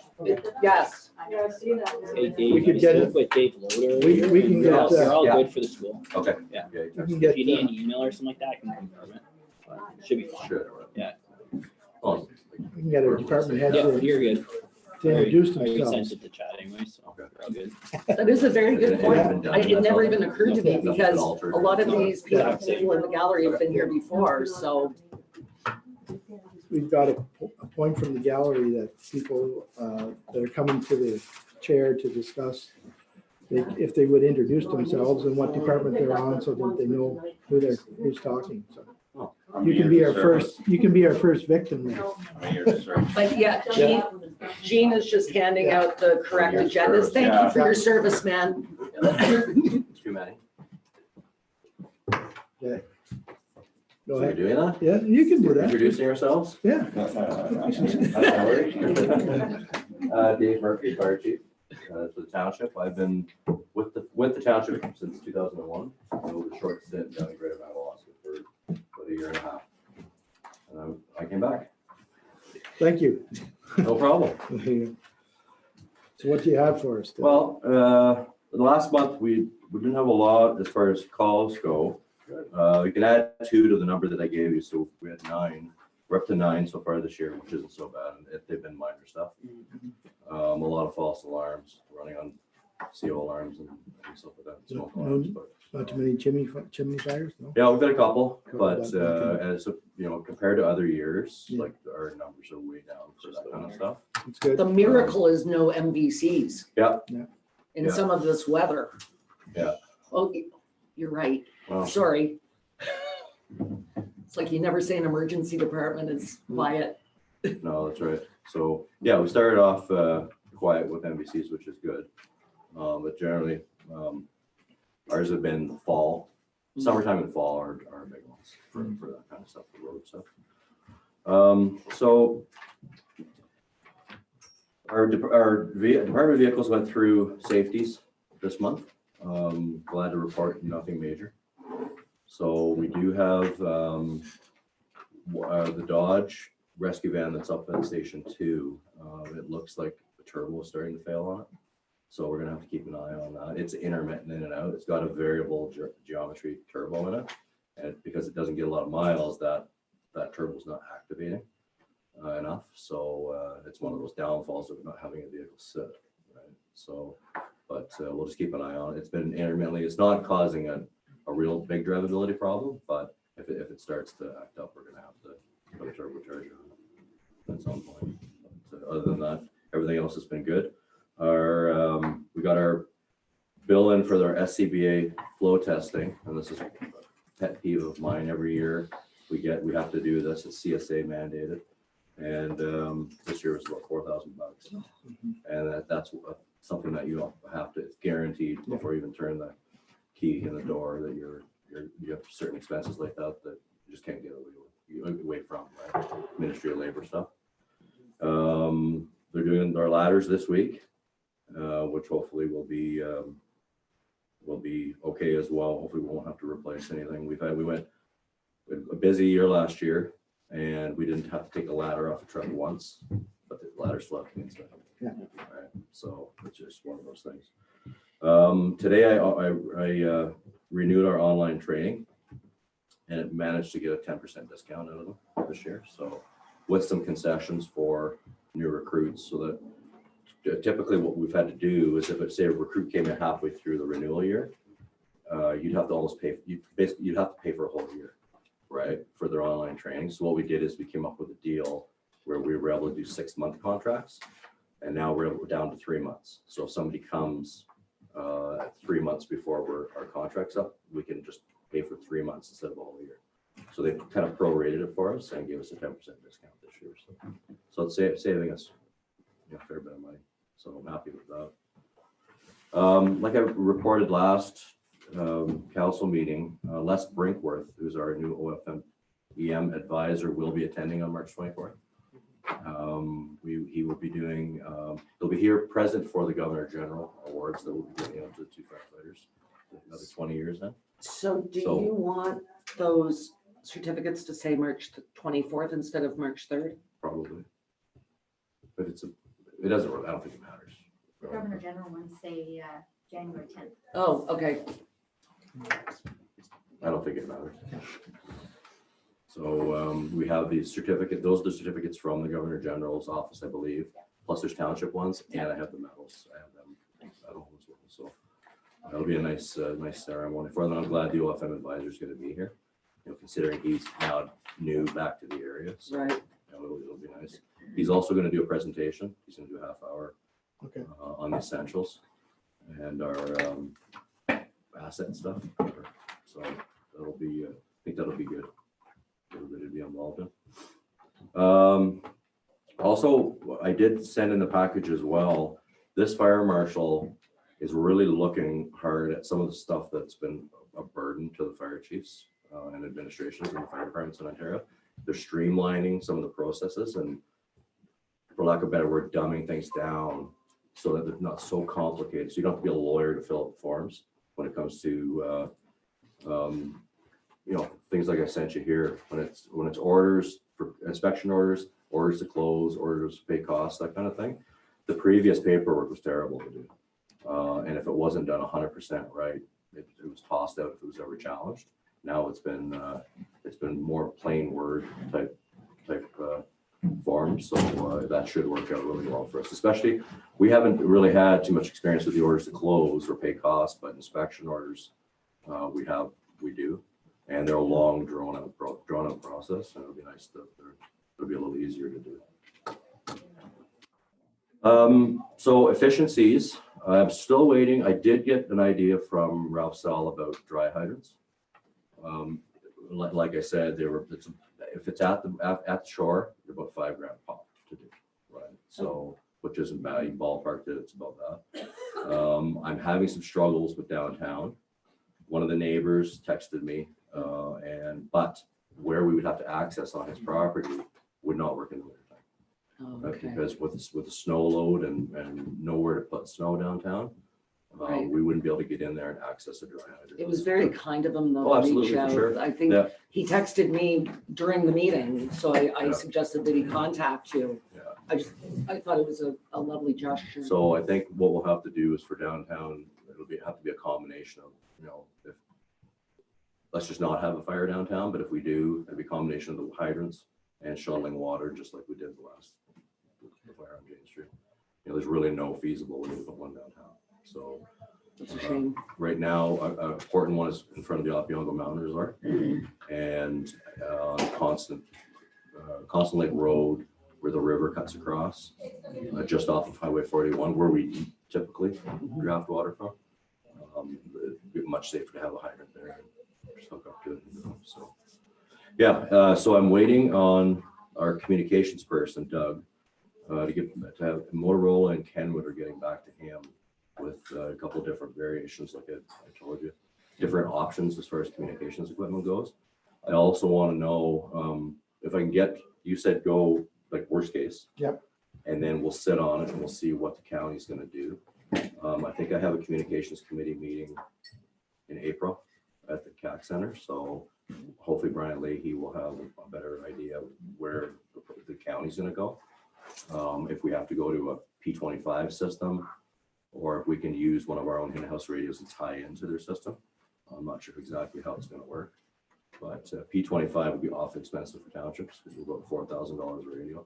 Yes. Yeah, I see that. Hey, We Dave, could you get spoke it. with Dave Loader. We can You're get, all- You're all yeah. good for the school. Okay. Yeah. You can If get, you need an email or something like that, I can confirm it. But it Should be fine. Sure. Yeah. Oh, we can get our department heads Yeah, to you're good. introduce I already sent themselves. it to chat anyway, so Okay. we're all good. That is a very good point. It never even occurred to me Nothing because altered. a lot of these people in the gallery have been here before, so. We've got a point from the gallery that people that are coming to the chair to discuss, if they would introduce themselves and what department they're on, so that they know who's talking. So you can be our first victim there. But yeah, Jean is just handing out the correct agendas. Thank you for your service, man. Too many. Go So you're ahead. doing that? Yeah, you can do that. Introducing ourselves? Yeah. Dave Murphy, Fire Chief, for the township. I've been with the township since 2001. I was a short stint down in Greater Madawaska for about a year and a half. And I came back. Thank you. No problem. So what do you have for us? Well, the last month, we didn't have a lot as far as calls go. We can add 2 to the number that I gave you, so we had 9. We're up to 9 so far this year, which isn't so bad, and they've been minor stuff. A lot of false alarms, running on CO alarms and stuff like that, smoke alarms, but. Not too many chimney fires, no? Yeah, we've got a couple, Couple, but but nothing. as, compared to other years, Yeah. like our numbers are way down for that kind of stuff. It's good. The miracle is no MVCs. Yeah. Yeah. In Yeah. some of this weather. Yeah. Oh, you're right. Well, Sorry. It's like you never say an emergency department is quiet. No, that's right. So, yeah, we started off quiet with MVCs, which is good. But generally, ours have been the fall, summertime and fall are big ones for that kind of stuff, the road stuff. So our department of vehicles went through safeties this month. Glad to report nothing major. So we do have the Dodge rescue van that's up at Station 2. It looks like the turbo is starting to fail on it. So we're gonna have to keep an eye on that. It's intermittent in and out. It's got a variable geometry turbo in it. And because it doesn't get a lot of miles, that turbo is not activating enough. So it's one of those downfalls of not having a vehicle sit, right? So, but we'll just keep an eye on it. It's been intermittently, it's not causing a real big drivability problem, but if it starts to act up, we're gonna have to put a turbocharger on it at some point. But other than that, everything else has been good. We got our bill in for our SCBA flow testing, and this is a pet peeve of mine. Every year we have to do this. It's CSA mandated, and this year was about $4,000, and that's something that you have to. It's guaranteed before you even turn the key in the door that you have certain expenses like that you just can't get away from, right? Ministry of Labor stuff. They're doing our ladders this week, which hopefully will be okay as well. Hopefully we won't have to replace anything. We went a busy year last year, and we didn't have to take a ladder off the truck once, but the ladder slept and stuff. Yeah. Right. So it's just one of those things. Today I renewed our online training, and it managed to get a 10% discount out of them this year. So with some concessions for new recruits, so that typically what we've had to do is if it's say a recruit came in halfway through the renewal year, you'd have to almost pay, you'd have to pay for a whole year, right, for their online training. So what we did is we came up with a deal where we were able to do 6-month contracts, and now we're down to 3 months. So if somebody comes 3 months before our contract's up, we can just pay for 3 months instead of a whole year. So they kind of prorated it for us and gave us a 10% discount this year. So it's saving us a fair bit of money. So I'm happy with that. Like I reported last council meeting, Les Brinkworth, who's our new OFM EM advisor, will be attending on March 24th. He will be doing, he'll be here present for the Governor General Awards that will be giving out to the 2 firefighters, another 20 years now. So do you want those certificates to say March 24th instead of March 3rd? Probably. But it doesn't really, I don't think it matters. The Governor General ones say January 10th. Oh, okay. I don't think it matters. So we have the certificate, those are the certificates from the Governor General's office, I believe. Plus there's township ones, and I have the medals. I have them at home as well. So that'll be a nice ceremony for them. I'm glad the OFM advisor is going to be here. Considering he's now new back to the area. So right. It'll be nice. He's also going to do a presentation. He's going to do a half-hour on the essentials and our asset stuff. So that'll be, I think that'll be good. Everybody to be involved in. Also, I did send in the package as well. This fire marshal is really looking hard at some of the stuff that's been a burden to the fire chiefs and administrations in the fire departments in Ontario. They're streamlining some of the processes and, for lack of a better word, dumbing things down so that they're not so complicated. So you don't have to be a lawyer to fill out forms when it comes to things like I sent you here, when it's orders for inspection orders to close, orders to pay costs, that kind of thing. The previous paperwork was terrible to do. And if it wasn't done 100% right, it was tossed out if it was ever challenged. Now it's been more plain word type forms. So that should work out really well for us. Especially, we haven't really had too much experience with the orders to close or pay costs, but inspection orders, we do. And they're a long drawn out process, and it'll be nice that it'll be a little easier to do. So efficiencies, I'm still waiting. I did get an idea from Ralph Sell about dry hydrants. like I said, if it's at the shore, they're about $5,000 pop to do, right? So, which isn't bad, you ballparked it, it's about that. I'm having some struggles with downtown. One of the neighbors texted me, but where we would have to access on his property would not work in the wintertime. Oh, okay. Because with the snow load and nowhere to put snow downtown, Right. we wouldn't be able to get in there and access a dry hydrant. It was very kind of him Oh, though to absolutely, reach for out. sure. I think Yeah. he texted me during the meeting, so I Yeah. suggested that he contact you. Yeah. I thought it was a lovely gesture. So I think what we'll have to do is for downtown, have to be a combination of, if, let's just not have a fire downtown, but if we do, it'd be a combination of the hydrants and shuttling water, just like we did the fire on Jane Street. There's really no feasible way to put one downtown. So It's a shame. right now, a important one is in front of the Opiongo Mountain Resort and Constant Lake Road, where the river cuts across, just off of Highway 41, where we typically draft water from. It'd be much safer to have a hydrant there and just hook up to it. So, yeah, so I'm waiting on our communications person, Doug, to have Motorola and Kenwood are getting back to him with a couple of different variations, like I told you, different options as far as communications equipment goes. I also want to know if I can get, you said go like worst case. Yep. And then we'll sit on it and we'll see what the county's going to do. I think I have a communications committee meeting in April at the CAC Center. So hopefully Brian Leahy will have a better idea of where the county's going to go. If we have to go to a P25 system, or if we can use one of our own in-house radios to tie into their system. I'm not sure exactly how it's going to work, but P25 would be awfully expensive for townships because we're about $4,000 a radio.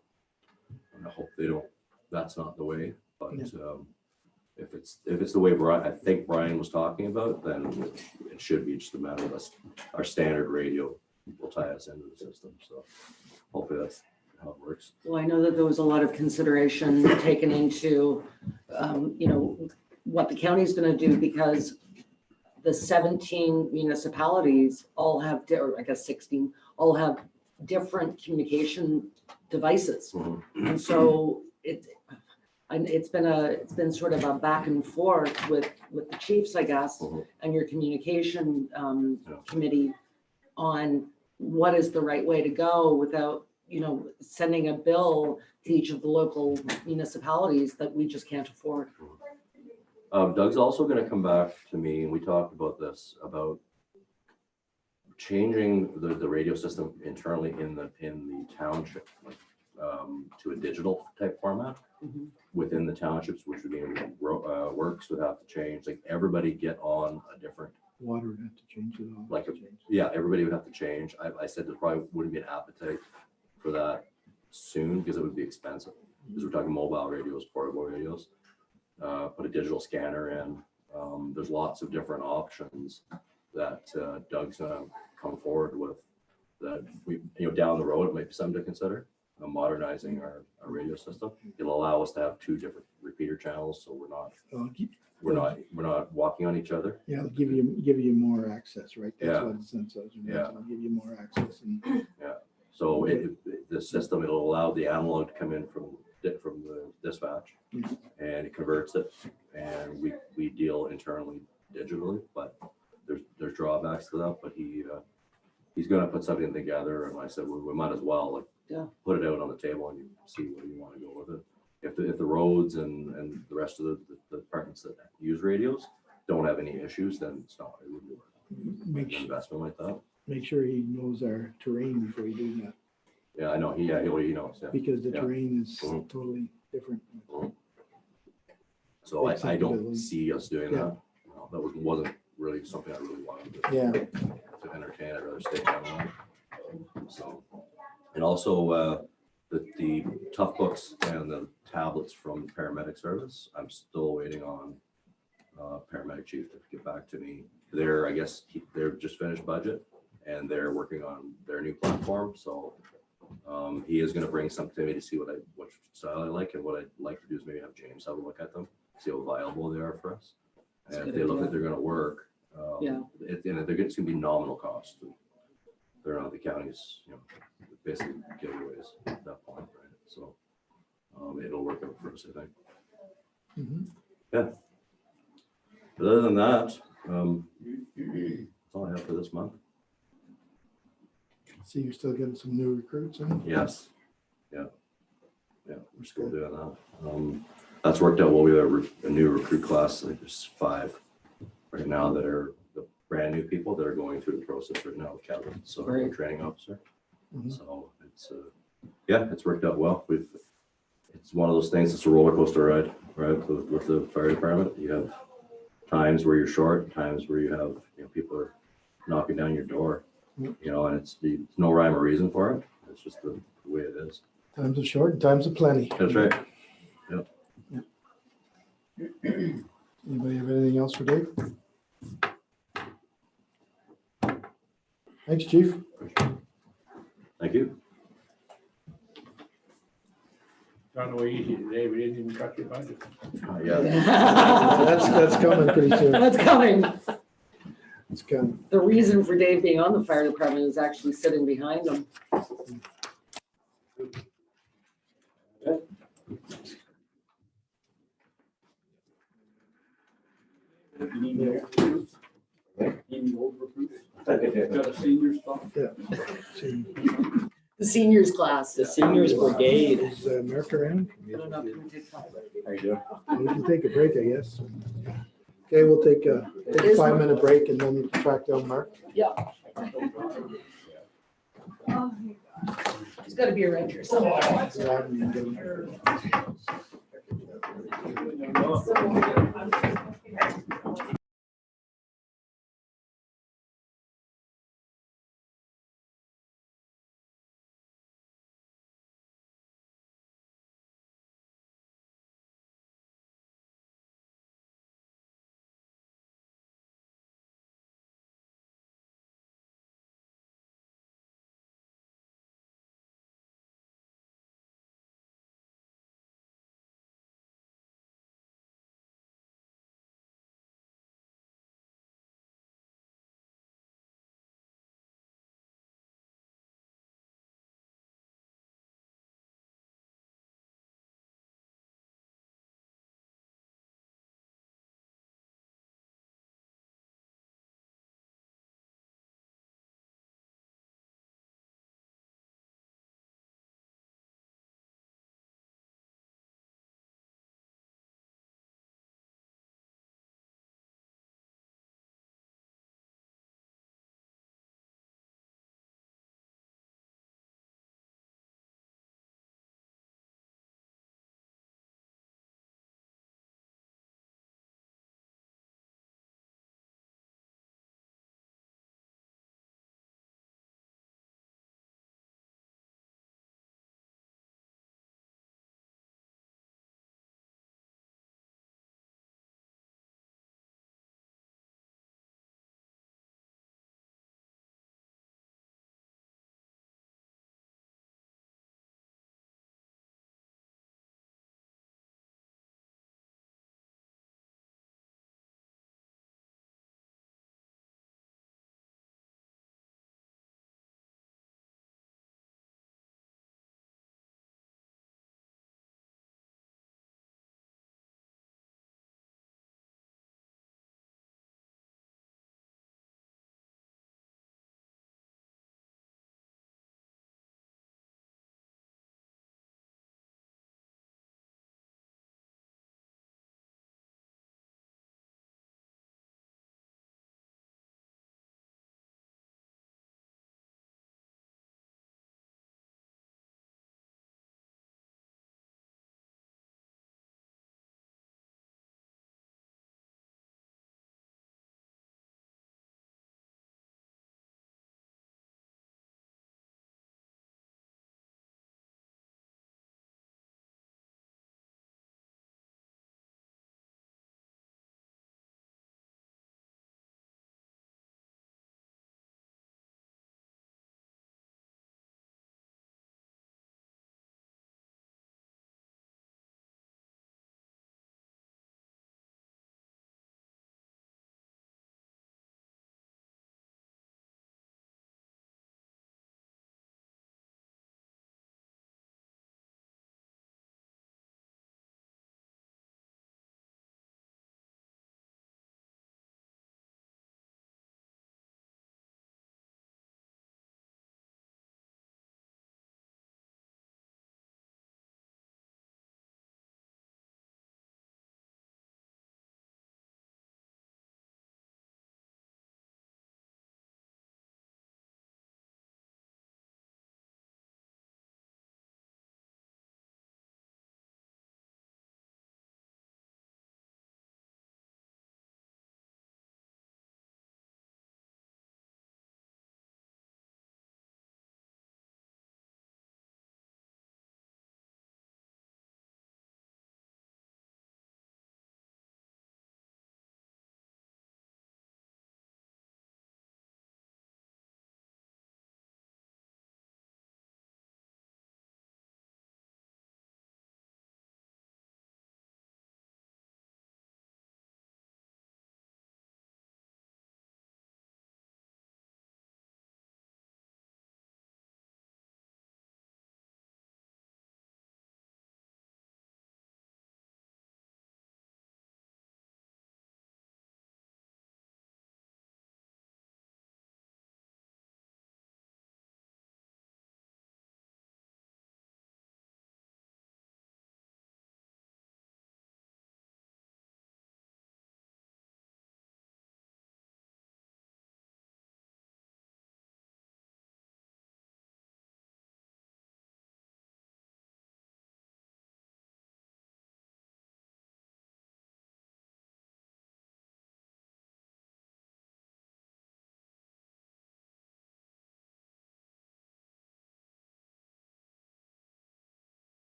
And I hope that's not the way, but if it's the way I think Brian was talking about, then it should be just a matter of our standard radio will tie us into the system. So hopefully that's how it works. Well, I know that there was a lot of consideration taken into, what the county's going to do, because the 17 municipalities all have, or I guess 16, all have different communication devices. Mhm. And so it's been sort of a back and forth with the chiefs, I guess, Mhm. and your communication committee on what is the right way to go without, sending a bill to each of the local municipalities that we just can't afford. Doug's also going to come back to me, and we talked about this, about changing the radio system internally in the township, to a digital type format Mhm. within the townships, which would mean works would have to change. Like everybody get on a different. Water would have to change it all. Like yeah, everybody would have to change. I said there probably wouldn't be an appetite for that soon because it would be expensive. Because we're talking mobile radios, portable radios. Put a digital scanner in. There's lots of different options that Doug's gonna come forward with. That we, down the road, it might be something to consider. Modernizing our radio system. It'll allow us to have two different repeater channels, so we're not walking on each other. Yeah, it'll give you more access, right? That's Yeah. what the sense is. Yeah. It'll give you more access and So the system, it'll allow the analog to come in from the dispatch, and it converts it, and we deal internally digitally, but there's drawbacks to that. But he's going to put something together, and I said, well, we might as well put it out on the table and you see where you want to go with it. If the roads and the rest of the departments that use radios don't have any issues, then it wouldn't be worth an investment like that. make sure he knows our terrain before you do that, Yeah, I know. He knows. Yeah. because the Yeah. terrain is Mhm. totally different. So I don't Acceptability. see us doing Yeah. that. That wasn't really something I really wanted Yeah. to entertain. I'd rather stay down on. So, and also the tough books and the tablets from the paramedic service. I'm still waiting on paramedic chief to get back to me. I guess they're just finished budget and they're working on their new platform. So he is going to bring something to me to see what style I like, and what I'd like to do is maybe have James have a look at them, see how viable they are for us. That's a And if good they look idea. like they're going to work, Yeah. it's going to be nominal cost. they're not the county's, basically giveaways at that point, right? So it'll work out for us, I think. Mhm. Yeah. But other than that, that's all I have for this month. See, you're still getting some new recruits in? Yes. Yeah, we're still doing that. That's worked out well. We have a new recruit class. I think there's 5 right now that are the brand new people that are going through the process right now with Kevin, so our Great. training officer. Mhm. So it's it's worked out well. It's one of those things. It's a roller coaster ride, right? With the fire department, you have times where you're short, times where you have people are knocking down your door, and it's no rhyme or reason for it. It's just the way it is. Times are short and times are plenty. That's right. Anybody have anything else for Dave? Thanks, chief. Thank you. Gone away easy today, we didn't even cut your budget. Yeah. That's coming pretty soon. That's coming. It's coming. The reason for Dave being on the fire department is actually sitting behind him. Got a senior spot? See, The seniors class. The seniors brigade. is Mark around? I don't know, can we take 5? How you doing? We can take a break, I guess. Okay, we'll take a 5-minute break and then track down Mark. He's gotta be around here somewhere.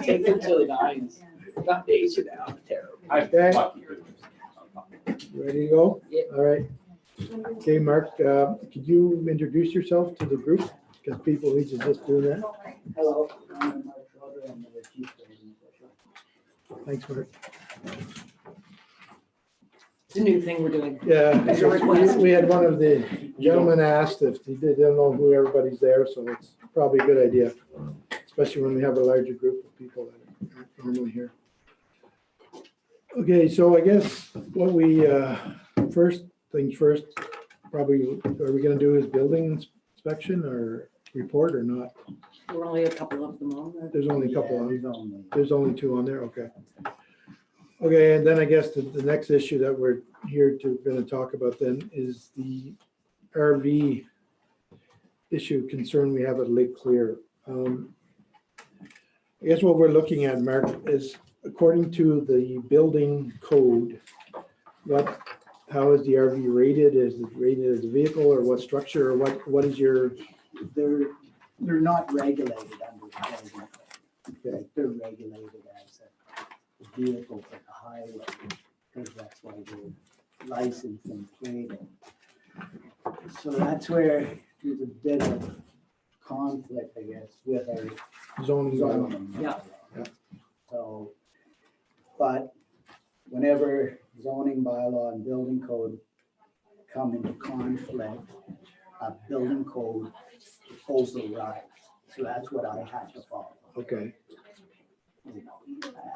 Take it to the nines. Foundation out, terrible. Okay. Lucky. Ready to go? Yeah. All right. Okay, Mark, could you introduce yourself to the group? Because people need to just do that. Hello, I'm Mark Schroeder, I'm the chief grading official. Thanks, Mark. It's a new thing we're doing. Yeah, As a request. we had one of the gentlemen asked if they don't know who everybody's there, so it's probably a good idea. Especially when we have a larger group of people that aren't normally here. Okay, so I guess what we, first things first, probably, are we gonna do is building inspection or report or not? We're only a couple of them on there. There's only a couple on. There's only- There's only two on there, okay. Okay, and then I guess the next issue that we're here to, gonna talk about then is the RV issue concern we have at Lake Clear. I guess what we're looking at, Mark, is according to the building code, how is the RV rated? Is it rated as a vehicle or what structure or what is your, They're not regulated under the building code. Okay. They're regulated as a vehicle for the highway, because that's why they're licensed and plated. So that's where there's a bit of conflict, I guess, with our zoning? zoning. Yeah. Yeah. So, but whenever zoning bylaw and building code come into conflict, a building code overrides. So that's what I had to follow. Okay,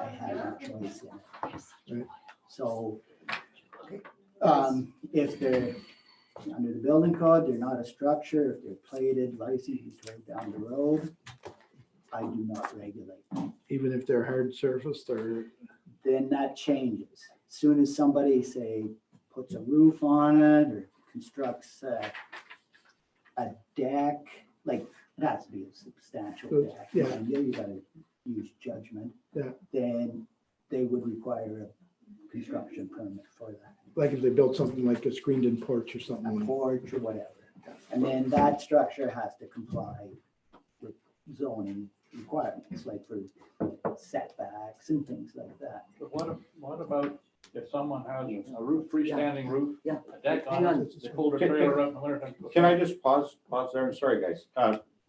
I had no choice in Right. it. So, if they're under the building code, they're not a structure, if they're plated, licensed, towed down the road, I do not regulate them. even if they're hard surfaced or, Then that changes. As Soon as somebody, say, puts a roof on it or constructs a deck, like, it has to be a substantial deck. Yeah. And you gotta use judgment. Yeah. Then they would require a construction permit for that, like if they built something like a screened-in porch or a something. porch or whatever. And then that structure has to comply with zoning requirements, like for setbacks and things like that. But what about if someone has a roof, freestanding roof, Yeah. a deck Hang on on. it, they pull their trailer up in the winter time? Can I just pause there? I'm sorry, guys.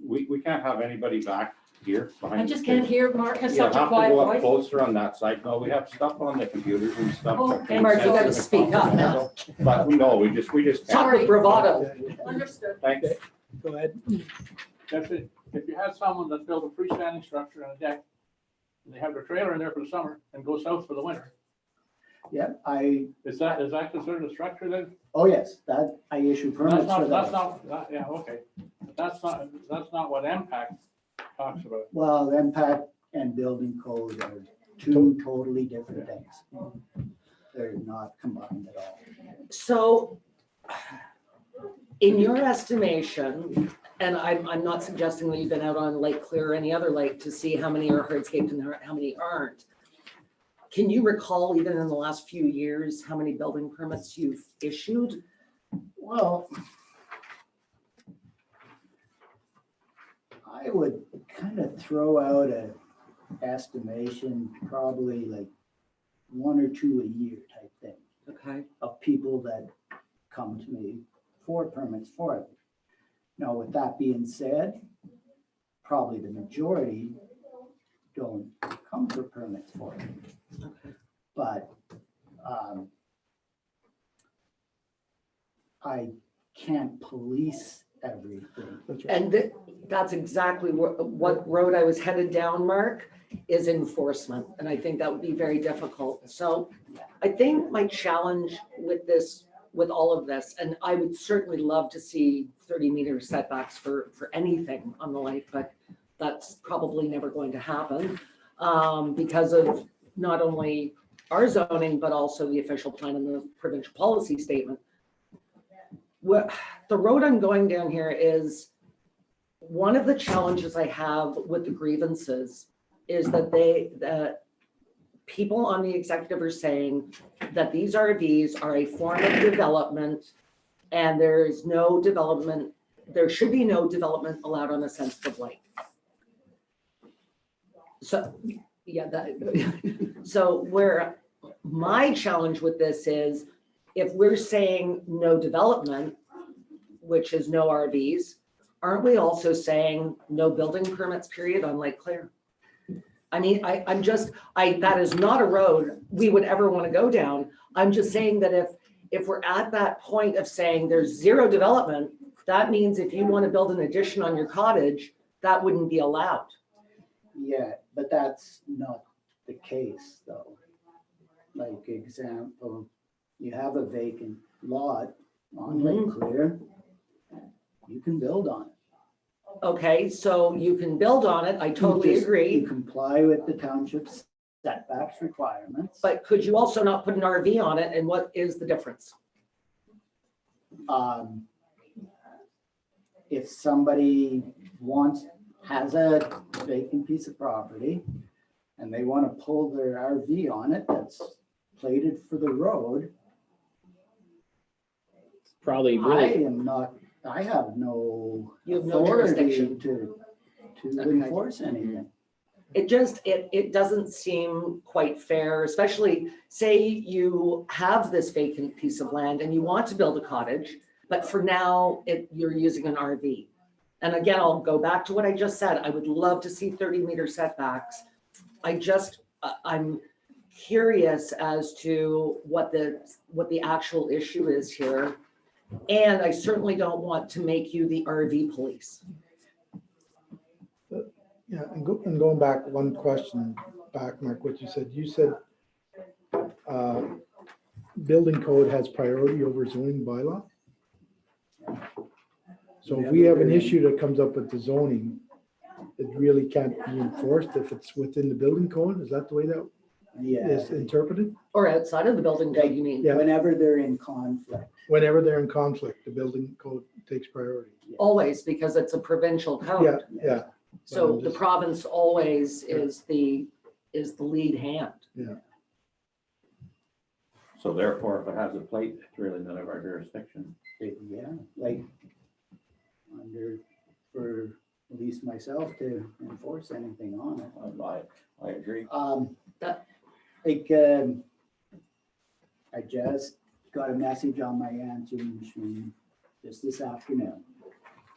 We can't have anybody back here behind. I just the can't table. hear, Mark has You'll such a have to quiet go up voice. closer on that side. No, we have stuff on the computers and stuff. Oh, that okay. can Mark, you sense gotta the speak up. phone. But no, we just can't. Talk with bravado. Okay, Understood. Thanks. Go ahead. If you had someone that built a freestanding structure and a deck, and they have their trailer in there for the summer and go south for the winter, Yeah, is that considered a structure then? oh yes, that, I issue permits for That's that. not, yeah, okay. But that's not what impact talks about. Well, impact and building code are two totally different things. They're not combined at all. So in your estimation, and I'm not suggesting that you've been out on Lake Clear or any other lake to see how many are hardscaped and how many aren't. Can you recall even in the last few years, how many building permits you've issued? Well, I would kind of throw out a estimation, probably like 1 or 2 a year type thing, Okay, of people that come to me for permits for it. Now, with that being said, probably the majority don't come for permits for it. okay. But I can't police everything. That's right. And that's exactly what road I was headed down, Mark, is enforcement. And I think that would be very difficult. So I think my challenge with this, with all of this, and I would certainly love to see 30-meter setbacks for anything on the lake, but that's probably never going to happen because of not only our zoning, but also the official plan and the provincial policy statement. The road I'm going down here is one of the challenges I have with the grievances is that the people on the executive are saying that these RVs are a form of development and there's no development, there should be no development allowed on a sensitive lake. So, yeah, that, so where my challenge with this is, if we're saying no development, which is no RVs, aren't we also saying no building permits period on Lake Claire? I mean, I'm just, that is not a road we would ever want to go down. I'm just saying that if we're at that point of saying there's zero development, that means if you want to build an addition on your cottage, that wouldn't be allowed. Yeah, but that's not the case though. Like example, you have a vacant lot on Lake Clear, you can build on it. Okay, so you can build on it. I totally You agree. comply with the township's setbacks requirements. But could you also not put an RV on it? And what is the difference? If somebody has a vacant piece of property and they want to pull their RV on it that's plated for the road, Probably I have no You have no authority jurisdiction. to Okay. enforce anything. It doesn't seem quite fair, especially say you have this vacant piece of land and you want to build a cottage, but for now you're using an RV. And again, I'll go back to what I just said. I would love to see 30-meter setbacks. I'm curious as to what the actual issue is here. And I certainly don't want to make you the RV police. Yeah, and going back, one question back, Mark, what you said, building code has priority over zoning bylaw. So if we have an issue that comes up with the zoning, it really can't be enforced if it's within the building code? Is that the way that Yeah, is interpreted? Or outside of the building code, you mean? Yeah. whenever they're in conflict. Whenever they're in conflict, the building code takes priority. Always, because it's a provincial Yeah, code. yeah, So the province always is the lead hand. So therefore, if it has a plate, it's really none of our jurisdiction. Yeah, like for at least myself to enforce anything on it. I agree. I just got a message on my answering machine just this afternoon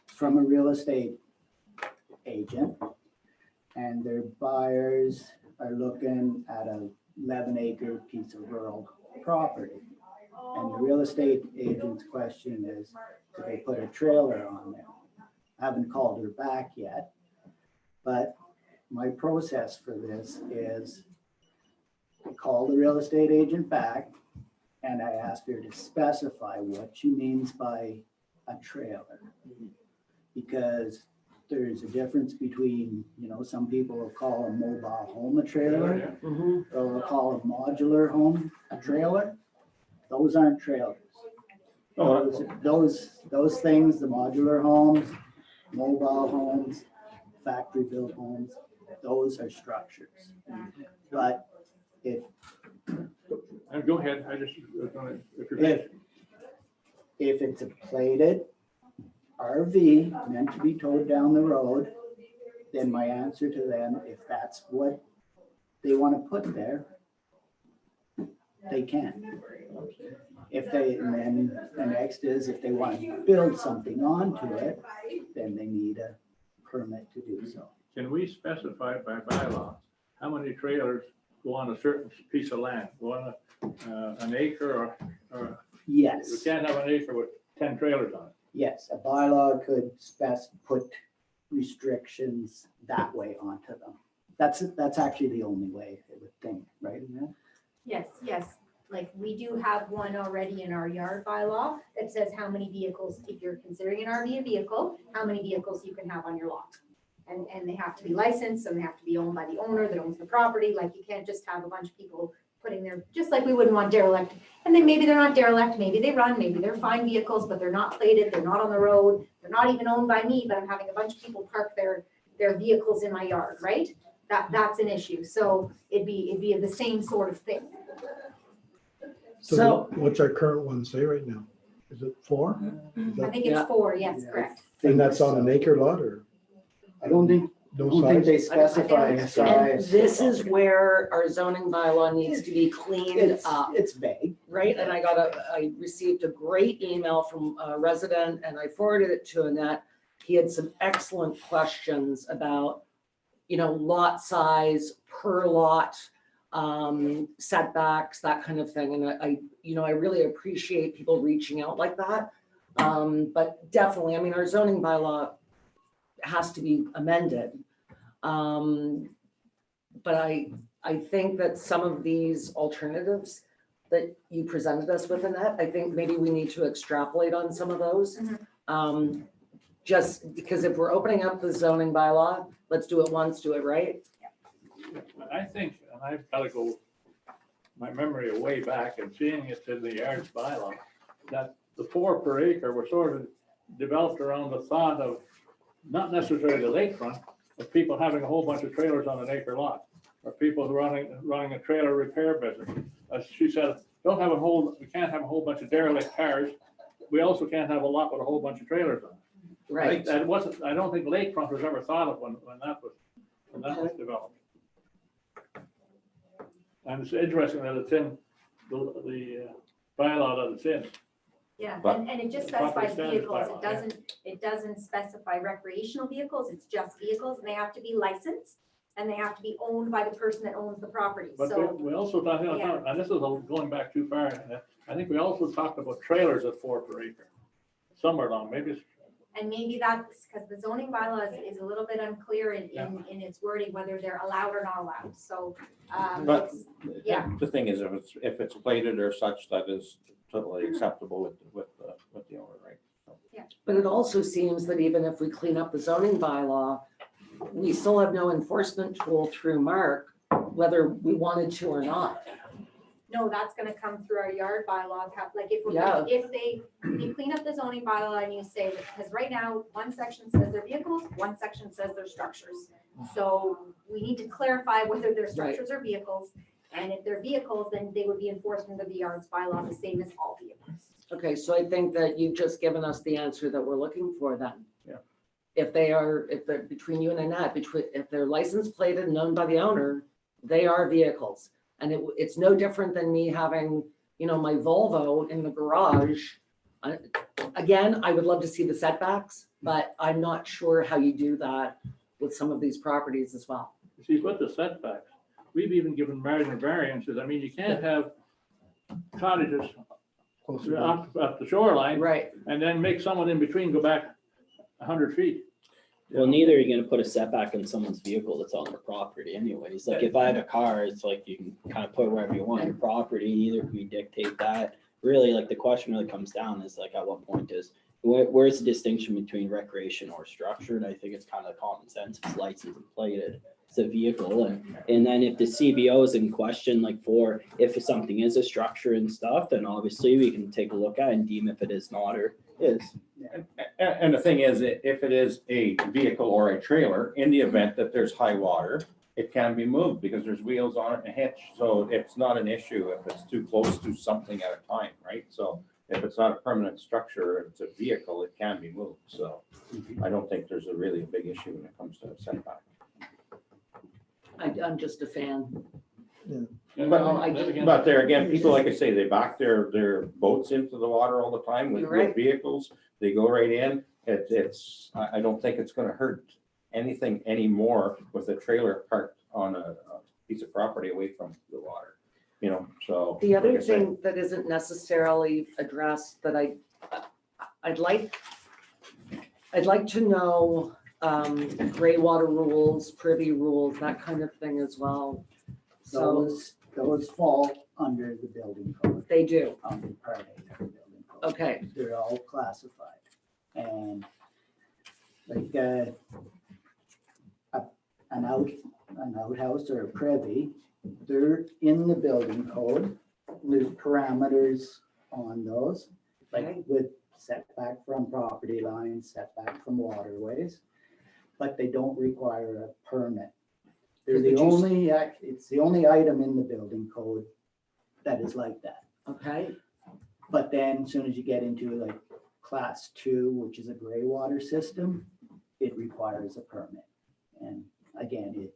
from a real estate agent, and their buyers are looking at a 11-acre piece of rural property. And the real estate agent's question is, do they put a trailer on there? I haven't called her back yet, but my process for this is I call the real estate agent back and I ask her to specify what she means by a trailer. Because there's a difference between, some people will call a mobile home a trailer, Mhm. or they'll call a modular home a trailer. Those aren't trailers. Those things, the modular homes, mobile homes, factory built homes, those are structures. But if Go ahead, I just, if you're finished. if it's a plated RV meant to be towed down the road, then my answer to them, if that's what they want to put there, they can. And then the next is if they want to build something onto it, then they need a permit to do so. Can we specify by bylaw how many trailers go on a certain piece of land? Go on an acre or we Yes, can't have an acre with 10 trailers on it. yes, a bylaw could put restrictions that way onto them. That's actually the only way I would think, right? Annette? Yes. Like we do have one already in our yard bylaw that says how many vehicles, if you're considering an RV a vehicle, how many vehicles you can have on your lot. And they have to be licensed and they have to be owned by the owner that owns the property. Like you can't just have a bunch of people putting their, just like we wouldn't want derelict. And then maybe they're not derelict, maybe they run, maybe they're fine vehicles, but they're not plated, they're not on the road, they're not even owned by me, but I'm having a bunch of people park their vehicles in my yard, right? That's an issue. So it'd be the same sort of thing. So what's our current one say right now? Is it 4? Is I that- think it's 4, yes, Yeah. correct. And that's on an acre lot or? I don't think No don't think size? they specify a And size. this is where our zoning bylaw needs to be cleaned It's, up. it's vague. Right, and I received a great email from a resident and I forwarded it to Annette. He had some excellent questions about, lot size per lot, setbacks, that kind of thing. And I really appreciate people reaching out like that. But definitely, our zoning bylaw has to be amended. But I think that some of these alternatives that you presented us with, Annette, I think maybe we need to extrapolate on some of those. Just because if we're opening up the zoning bylaw, let's do it once, do it right. I think, and I've got to go my memory way back and seeing it in the yards bylaw, that the 4 per acre were sort of developed around the thought of not necessarily the lakefront, but people having a whole bunch of trailers on an acre lot, or people running a trailer repair business. As she said, we can't have a whole bunch of derelict cars. We also can't have a lot with a whole bunch of trailers on it. Right. That wasn't, I don't think lakefront was ever thought of when that was developed. And it's interesting that it's in the bylaw that it's in. Yeah, But- and it just Property specifies standards vehicles, bylaw, it doesn't specify recreational vehicles, it's just vehicles, and they have to be licensed, and they have to be owned by the person that owns the property, But so. we also talked, Yeah. and this is going back too far, I think we also talked about trailers at 4 per acre. Somewhere along, maybe it's, And maybe that's, because the zoning bylaw is a little bit unclear in its wording, whether they're allowed or not allowed, so. But it's- Yeah. the thing is, if it's plated or such, that is totally acceptable with the owner, right? But it also seems that even if we clean up the zoning bylaw, we still have no enforcement tool through Mark, whether we wanted to or not. No, that's gonna come through our yard bylaw, like Yeah. if you clean up the zoning bylaw and you say, because right now, one section says they're vehicles, one section says they're structures. So we need to clarify whether they're structures or vehicles, and if they're vehicles, then they would be enforced under the yards bylaw, the same as all vehicles. Okay, so I think that you've just given us the answer that we're looking for then. Yeah. If they're between you and Annette, if they're license plated and owned by the owner, they are vehicles. And it's no different than me having, my Volvo in the garage. Again, I would love to see the setbacks, but I'm not sure how you do that with some of these properties as well. see, with the setbacks, we've even given margin variances, you can't have cottages Close to up the shoreline, Right, and then make someone in between go back 100 feet. Well, neither are you gonna put a setback on someone's vehicle that's on their property anyways. Like if I have a car, it's like you can kind of put wherever you want on your property, neither can we dictate that. Really, like the question really comes down is like at what point where's the distinction between recreation or structure? And I think it's kind of common sense, it's licensed and plated, it's a vehicle. And then if the CBO is in question, like if something is a structure and stuff, then obviously we can take a look at it and deem if it is not or is. And the thing is, if it is a vehicle or a trailer, in the event that there's high water, it can be moved because there's wheels on it and a hitch. So it's not an issue if it's too close to something at a time, right? So if it's not a permanent structure, it's a vehicle, it can be moved. So I don't think there's really a big issue when it comes to setback. I'm just a fan. But there again, people, like I say, they back their boats into the water all the time with You're right. vehicles. They go right in. I don't think it's gonna hurt anything anymore with a trailer parked on a piece of property away from the water, so. The other like I say, thing that isn't necessarily addressed that I'd like to know, gray water rules, privy rules, that kind of thing as well. So Those fall under the building code, they do, under part A of the building code. okay, They're all classified. And like an outhouse or a privy, they're in the building code. There's parameters on those, Okay. like with setback from property lines, setback from waterways, but they don't require a permit. They're the only, it's the only item in the building code that is like that. okay, But then as soon as you get into like class 2, which is a gray water system, it requires a permit. And again,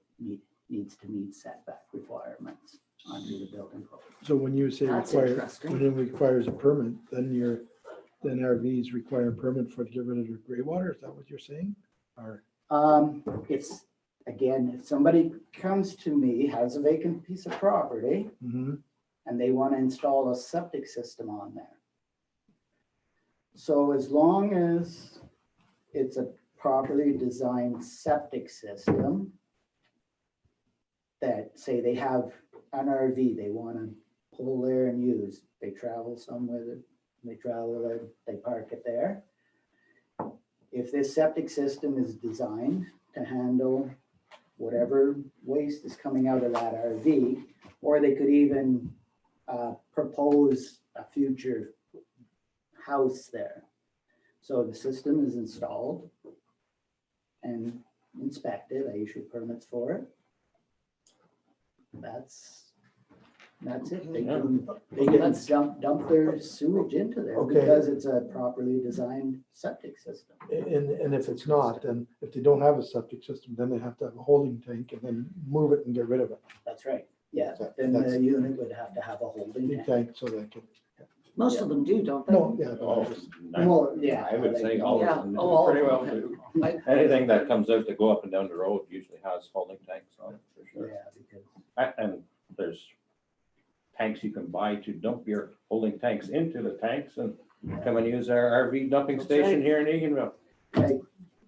needs to meet setback requirements under the building code. So when you say That's require, interesting. when it requires a permit, then RVs require a permit for to get rid of their gray water, is that what you're saying? Or, It's, again, if somebody comes to me, has a vacant piece of property, mhm, and they want to install a septic system on there. So as long as it's a properly designed septic system that, say they have an RV, they want to pull there and use, they travel somewhere, they travel there, they park it there. If this septic system is designed to handle whatever waste is coming out of that RV, or they could even propose a future house there. So the system is installed and inspected, I issue permits for it. That's it. They can dump their sewage into there Okay. because it's a properly designed septic system. and if it's not, then if they don't have a septic system, then they have to have a holding tank and then move it and get rid of it. That's right. Yeah, then That's- the unit would have to have a holding Big tank. tank, so they can, Most of them do, don't they? no, yeah. but Oh, I just- Well, yeah. I would say all Yeah. of them Oh, all of pretty them, well okay. do. I- Anything that comes out to go up and down the road usually has holding tanks on it for sure. Yeah, because And there's tanks you can buy to dump your holding tanks into the tanks and come and use our RV dumping That's station right. here in Eganville. like,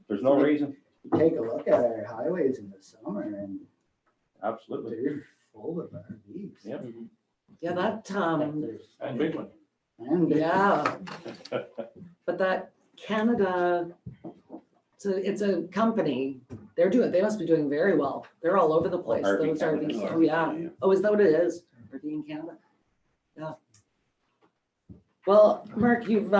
There's no reason. you take a look at our highways in the summer and Absolutely. they're full of RVs. Yeah. Yeah, that, There's- And big one. And yeah. But that Canada, it's a company, they must be doing very well. They're all over the place, RV those Canada. RVs. Oh, yeah. Oh, is that what it is? RV in Canada? Yeah. Well, Mark, you've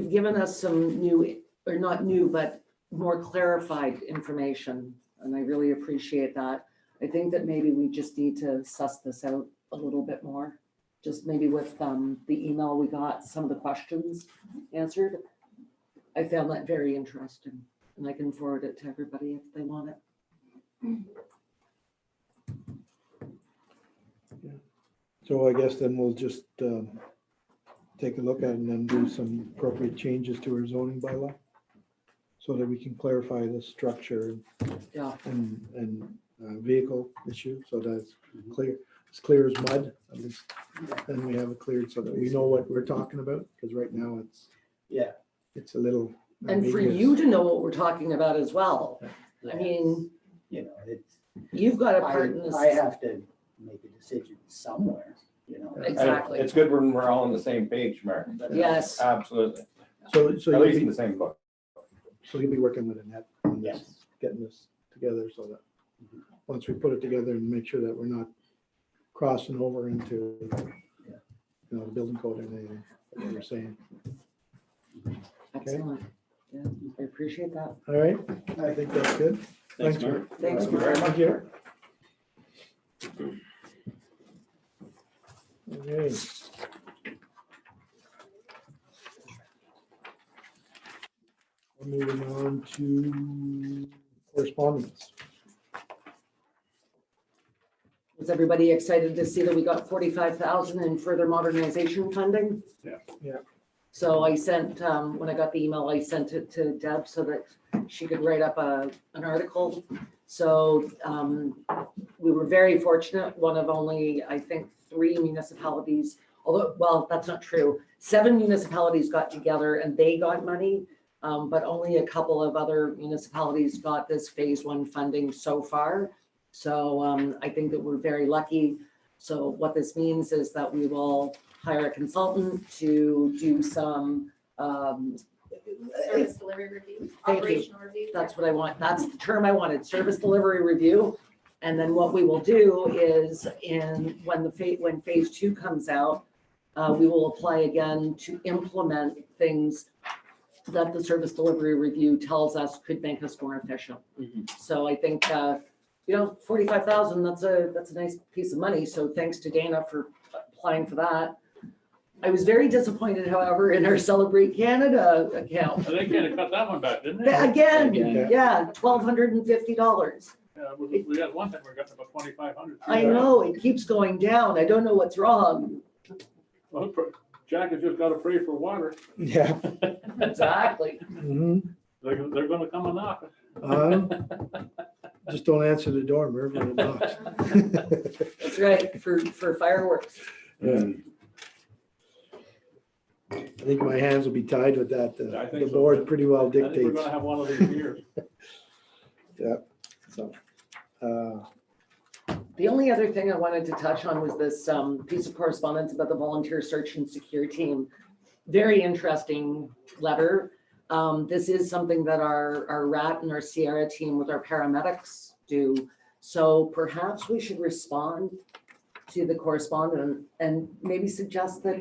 given us some new, or not new, but more clarified information, and I really appreciate that. I think that maybe we just need to suss this out a little bit more, just maybe with the email we got, some of the questions answered. I found that very interesting, and I can forward it to everybody if they want it. So I guess then we'll just take a look at it and then do some appropriate changes to our zoning bylaw so that we can clarify the structure Yeah. and vehicle issue, so that's clear as mud. At least then we have it cleared so that we know what we're talking about, because right now Yeah. it's a little. And for ambiguous. you to know what we're talking about as well. I mean, You know, it's, you've got a part in this. I have to make a decision somewhere, you know. Exactly. It's good when we're all on the same page, Mark. Yes. Absolutely. So At you'll least in be, the same book. so you'll be working with Annette on this, Yes. getting this together so that once we put it together and make sure that we're not crossing over into, you know, the building code and anything that you're saying. Excellent. Yeah, I appreciate that. All right, I think that's good. Thanks, Mark. Thanks, Thank you very Mark. Thank you. Okay. We're moving on to correspondence. Was everybody excited to see that we got 45,000 in further modernization funding? Yeah. Yeah. So I sent, when I got the email, I sent it to Deb so that she could write up an article. So we were very fortunate, one of only, I think, 3 municipalities, although, well, that's not true. 7 municipalities got together and they got money, but only a couple of other municipalities got this phase 1 funding so far. So I think that we're very lucky. So what this means is that we will hire a consultant to do some, Service delivery review, Thank you. operational review. that's what I want. That's the term I wanted, service delivery review. And then what we will do is when phase 2 comes out, we will apply again to implement things that the service delivery review tells us could make us more efficient. Mhm. So I think, 45,000, that's a nice piece of money. So thanks to Dana for applying for that. I was very disappointed, however, in our Celebrate Canada account. They kind of cut that one back, didn't they? Again, Again. yeah, $1,250. We had one time, we got about 2,500. I know, it keeps going down. I don't know what's wrong. Well, Jack has just got to pray for water. Yeah. Exactly. Mhm. They're gonna come and knock. Just don't answer the door, Merv, when it knocks. That's right, for fireworks. Yeah. I think my hands will be tied with that. I think The so. board pretty well I think we're dictates. gonna have one of these years. So, The only other thing I wanted to touch on was this piece of correspondence about the volunteer search and secure team. Very interesting letter. This is something that our RAT and our Sierra team with our paramedics do. So perhaps we should respond to the correspondent and maybe suggest that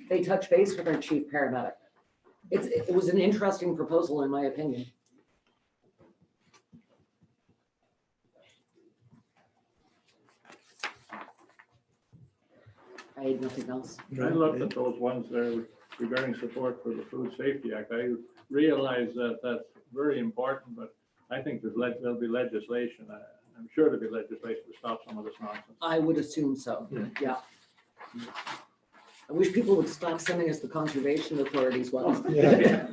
they touch base with our chief paramedic. It was an interesting proposal, in my opinion. I had nothing else. I looked at those ones there regarding support for the Food Safety Act. I realize that that's very important, but I think there'll be legislation. I'm sure there'll be legislation to stop some of this nonsense. I would assume so, yeah. I wish people would stop sending us the conservation authorities ones. Yeah.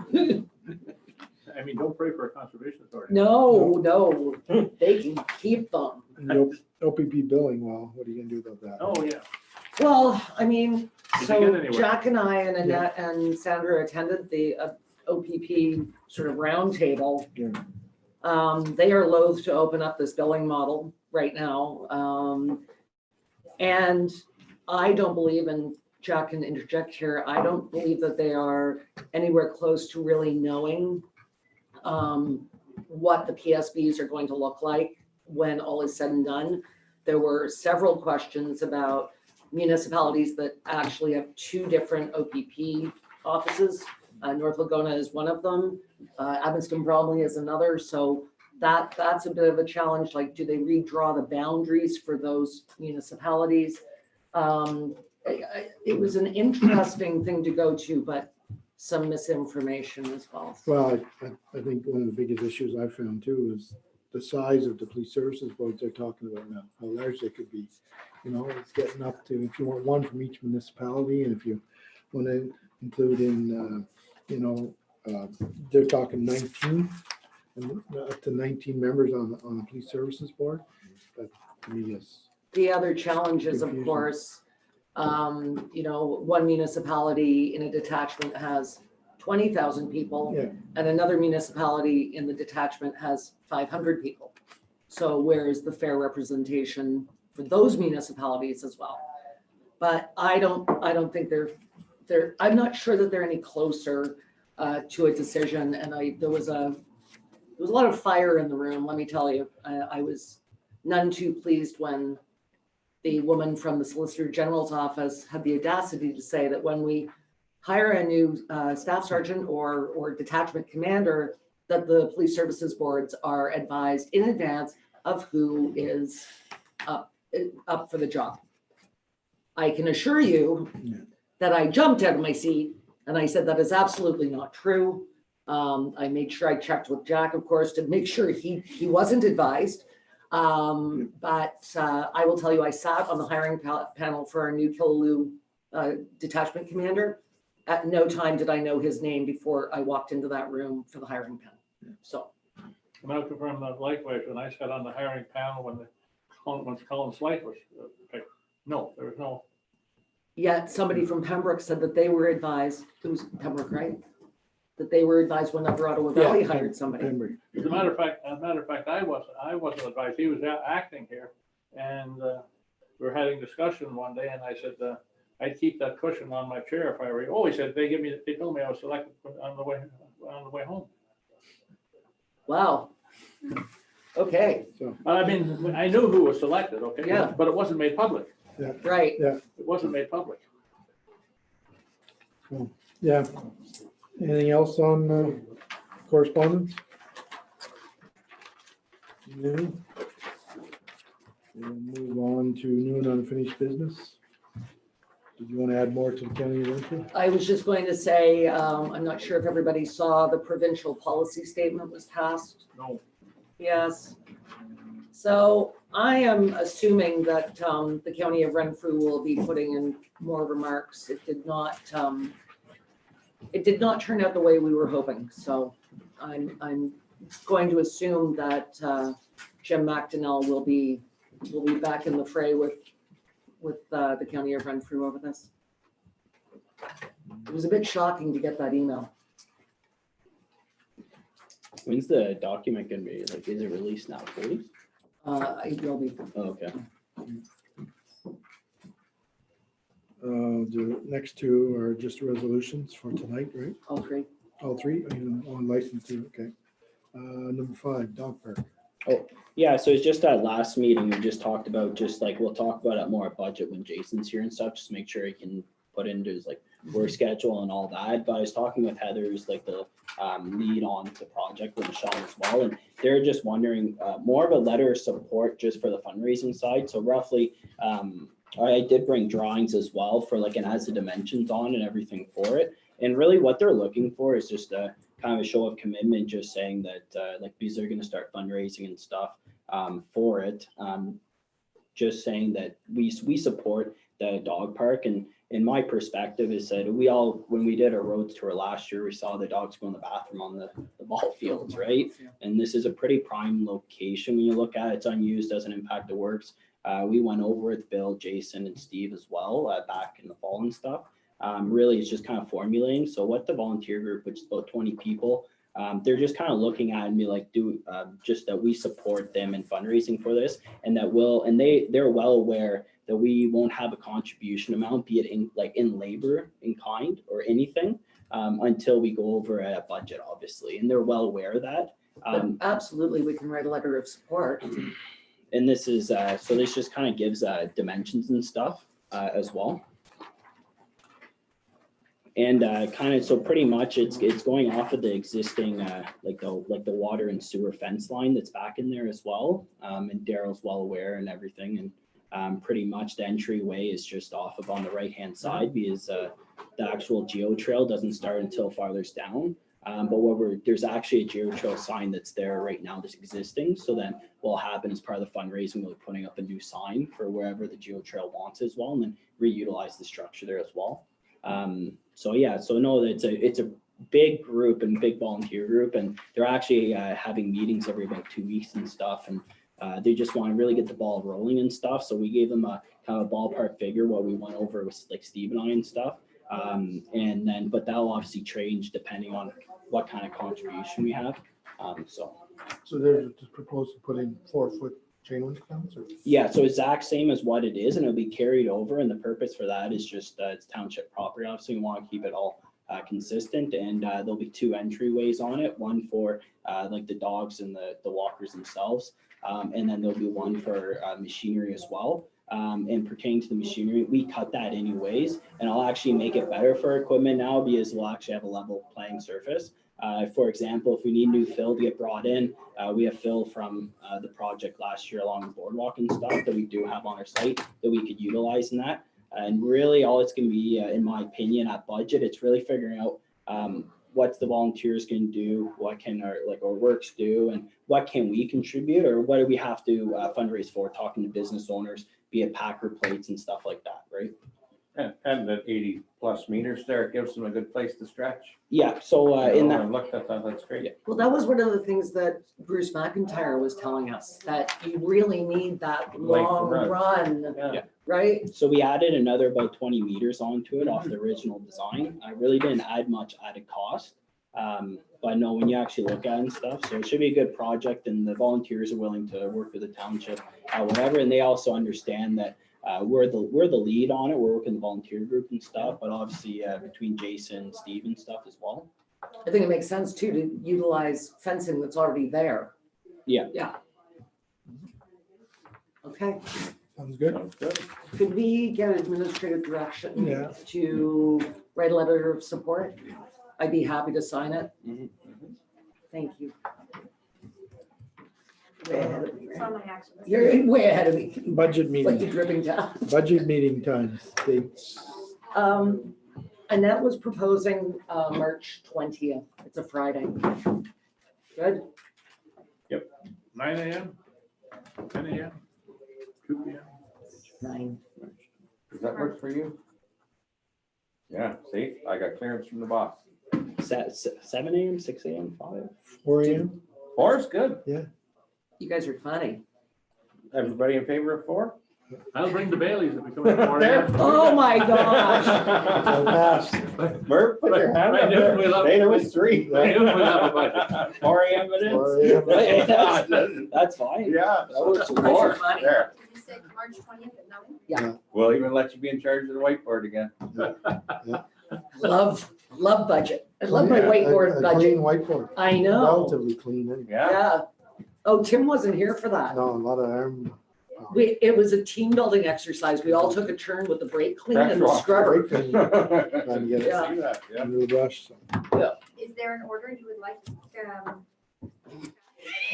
I mean, don't pray for a conservation authority. No, they can keep them. and the OPP billing, well, what are you gonna do about that? Oh, yeah. Well, I mean, Did you so get anywhere? Jack and I and Annette and Sandra attended the OPP sort of roundtable. Yeah. They are loath to open up this billing model right now. And I don't believe, and Jack can interject here, I don't believe that they are anywhere close to really knowing what the PSBs are going to look like when all is said and done. There were several questions about municipalities that actually have two different OPP offices. North Laguna is one of them. Evanston Bromley is another. So that's a bit of a challenge. Like, do they redraw the boundaries for those municipalities? It was an interesting thing to go to, but some misinformation as well. Well, I think one of the biggest issues I found too is the size of the police services boards they're talking about now, how large they could be. You know, it's getting up to, if you want one from each municipality, and if you want to include in, they're talking 19, and up to 19 members on the police services board. But to me, yes. The other challenge is, of Confusion. course, one municipality in a detachment has 20,000 people, Yeah. and another municipality in the detachment has 500 people. So where is the fair representation for those municipalities as well? But I don't think they're, I'm not sure that they're any closer to a decision. And there was a lot of fire in the room, let me tell you. I was none too pleased when the woman from the Solicitor General's office had the audacity to say that when we hire a new staff sergeant or detachment commander, that the police services boards are advised in advance of who is up for the job. I can assure you that I jumped out of my seat and I said that is absolutely not true. I made sure I checked with Jack, of course, to make sure he wasn't advised. But I will tell you, I sat on the hiring panel for our new Killaloe detachment commander. At no time did I know his name before I walked into that room for the hiring panel. So. And I'll confirm that likewise, when I sat on the hiring panel when Colin Slight was picked, no, there was no. Yet somebody from Pembroke said that they were advised, it was Pembroke, right? That they were advised whenever Ottawa Valley hired somebody. As a matter of fact, I wasn't advised. He was acting here, and we were having discussion one day, and I said I'd keep that cushion on my chair if I were you. Oh, he said they told me I was selected on the way home. Wow. Okay. I mean, I knew who was selected, okay? Yeah. But it wasn't made public. Yeah. Right. Yeah. It wasn't made public. Yeah. Anything else on correspondence? No. We'll move on to new and unfinished business. Did you want to add more to the county eventually? I was just going to say, I'm not sure if everybody saw the provincial policy statement was passed. No. Yes. So I am assuming that the county of Renfrew will be putting in more remarks. It did not turn out the way we were hoping. So I'm going to assume that Jim McDonnell will be back in the fray with the county of Renfrew over this. It was a bit shocking to get that email. When's the document gonna be, like, is it released now, fully? It will be. Oh, okay. The next two are just resolutions for tonight, right? All three. All three, even on license too, okay. Number 5, dog park. Yeah, so it's just that last meeting, we just talked about, just like, we'll talk about it more at budget when Jason's here and stuff, just make sure he can put into his like work schedule and all that. But I was talking with Heather, who's like the lead on the project with Sean as well, and they're just wondering more of a letter of support just for the fundraising side. So roughly, I did bring drawings as well for like, and has the dimensions on and everything for it. And really what they're looking for is just a kind of a show of commitment, just saying that like, because they're gonna start fundraising and stuff for it. Just saying that we support the dog park, and in my perspective is that when we did our roads tour last year, we saw the dogs go in the bathroom on the ball fields, right? And this is a pretty prime location when you look at it. It's unused, doesn't impact the works. We went over with Bill, Jason, and Steve as well back in the fall and stuff. Really, it's just kind of formulating. So what the volunteer group, which is about 20 people, they're just kind of looking at me like, just that we support them in fundraising for this, and that they're well aware that we won't have a contribution amount, be it in labor, in kind, or anything, until we go over a budget, obviously, and they're well aware of that. But absolutely, we can write a letter of support. And this is so this just kind of gives dimensions and stuff as well. And kind of, so pretty much it's going off of the existing like the water and sewer fence line that's back in there as well. And Daryl's well aware and everything. And pretty much the entryway is just off of on the right hand side, because the actual geo trail doesn't start until farther down. But there's actually a geo trail sign that's there right now that's existing. So then what will happen as part of the fundraising, we'll be putting up a new sign for wherever the geo trail wants as well, and then reutilize the structure there as well. So yeah, so no, it's a big group and big volunteer group, and they're actually having meetings every about 2 weeks and stuff, and they just want to really get the ball rolling and stuff. So we gave them a kind of a ballpark figure what we went over with like Steve and I and stuff, and then but that'll obviously change depending on what kind of contribution we have. So they're just proposed to put in 4-foot chain link fence, or? yeah, so exact same as what it is, and it'll be carried over, and the purpose for that is just it's township property. Obviously, we want to keep it all consistent, and there'll be 2 entryways on it, one for like the dogs and the walkers themselves, and then there'll be one for machinery as well. And pertaining to the machinery, we cut that anyways, and I'll actually make it better for equipment now, because we'll actually have a level playing surface. For example, if we need new fill to get brought in, we have fill from the project last year along the boardwalk and stuff that we do have on our site that we could utilize in that. And really all it's going to be, in my opinion, at budget, it's really figuring out what the volunteers can do, what can our works do, and what can we contribute, or what do we have to fundraise for, talking to business owners, be it Packer plates and stuff like that, right? And the 80+ meters there, it gives them a good place to stretch. Yeah, so in that. I looked at that, that's great. Well, that was one of the things that Bruce McIntyre was telling us, that you really need that long run, Yeah. right? So we added another about 20 meters onto it off the original design. I really didn't add much added cost. But no, when you actually look at it and stuff, so it should be a good project, and the volunteers are willing to work with the township, whatever. And they also understand that we're the lead on it. We're working the volunteer group and stuff, but obviously between Jason and Steve and stuff as well. I think it makes sense too to utilize fencing that's already there. Yeah. Yeah. Okay. Sounds good. Sounds good. Could we get administrative direction Yeah. to write a letter of support? I'd be happy to sign it. Thank you. Way ahead of me, It's right? on my action list. You're way ahead of me, Budget like you're meeting, dripping down. budget meeting times, dates. Annette was proposing March 20th. It's a Friday. Good. 9 a.m.? 10 a.m., 2 p.m. 9. Does that work for you? Yeah, see, I got clearance from the boss. 7 a.m., 6 a.m., 5. 4 AM? 4 is good. You guys are funny. Everybody in favor of 4? I'll bring the Baileys if we come in at 4 a.m. Oh, my gosh. Murph, put your hand Right, up there. we love- Later was 3. Right, we love a budget. 4 AM it is. 4 AM. Hey, that's fine. Yeah. That works You guys are funny. There. Did you say March 20th at 9? We'll even let you be in charge of the whiteboard again. Love budget. I love my A whiteboard clean budget. whiteboard, I know. relatively clean. Anyway. Yeah. Yeah. Oh, Tim wasn't here for that. No, a lot of arm. It was a team building exercise. We all took a turn with the brake clean and the Pressure scrubber. Break and trying to get it Yeah. Yeah. under the brush. So. Is there an order you would like?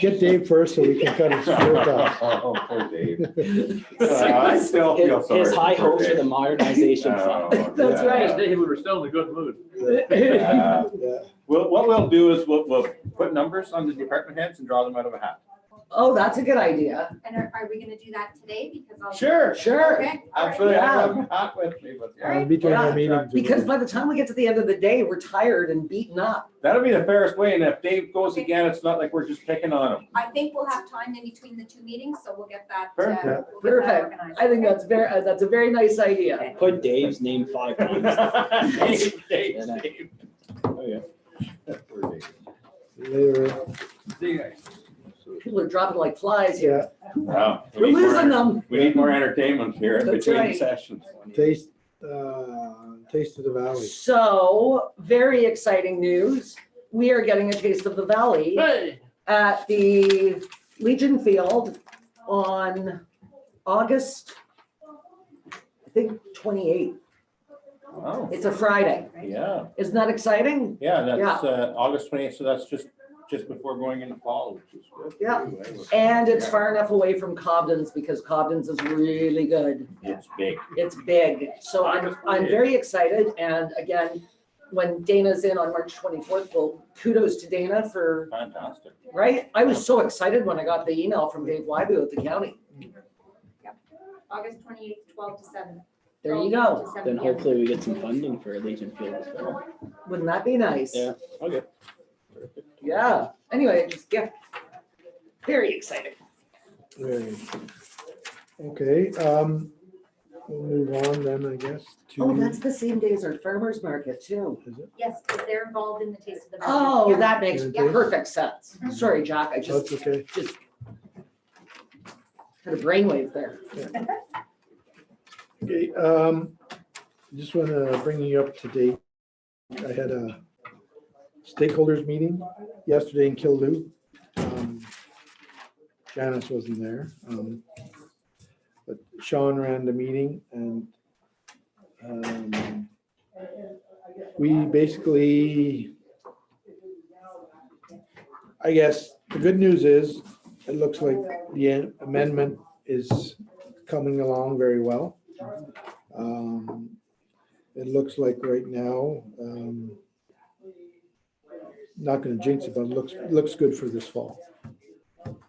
Get Dave first so we can cut his shirt off. Oh, poor Dave. I still feel sorry. His high for hopes for Dave. the modernization Oh, fund. That's yeah. right. Hey, we were still in a good mood. Yeah. Yeah. Well, what we'll do is we'll put numbers on the department heads and draw them out of a hat. Oh, that's a good idea. And are we gonna do that today? Because I'll. Sure. Sure. Okay. all right. Absolutely. I Yeah. don't have a hat with me, but I'll be doing our Yeah, meetings. Because by the time we get to the end of the day, we're tired and beaten up. that'll be the fairest way. And if Dave goes again, it's not like we're just picking on him. I think we'll have time in between the 2 meetings, so we'll get that. Perfect. We'll get that Perfect. organized. I think that's a very nice idea. Put Dave's name 5 times. Dave. Oh, yeah. Poor Dave. Later. See you guys. People are dropping like flies here. Yeah, Wow. We're losing them. We need more entertainment here in That's between right. sessions. taste of the valley. So, very exciting news. We are getting a taste of the valley Hey, at the Legion Field on August, I think, 28th. Wow. It's a Friday. Yeah. Isn't that exciting? Yeah, that's August 20th, so that's just before going into fall, which is good. Yeah. And it's far enough away from Cobden's because Cobden's is really good. It's big. It's big. So I'm very excited. And again, when Dana's in on March 24th, well, kudos to Dana for, Fantastic. right? I was so excited when I got the email from Dave Wybu at the county. August 28th, 12 to 7. There you 12 go. to 7 Then p.m. hopefully we get some funding for Legion Field as well. Wouldn't that be nice? Yeah. Okay. Yeah. Anyway, very exciting. Very. Okay, we'll move on then, I guess, to. Oh, that's the same day as our farmer's market too. Is it? Yes, because they're involved in the Taste of the Valley. Oh, Yeah. that makes Yeah. perfect sense. Sorry, Jack, I That's just okay. had a brainwave there. Okay, just want to bring you up to date. I had a stakeholders meeting yesterday in Killaloe. Janice wasn't there. But Sean ran the meeting and we basically, I guess, the good news is, it looks like the amendment is coming along very well. It looks like right now, not gonna jinx it, but it looks good for this fall.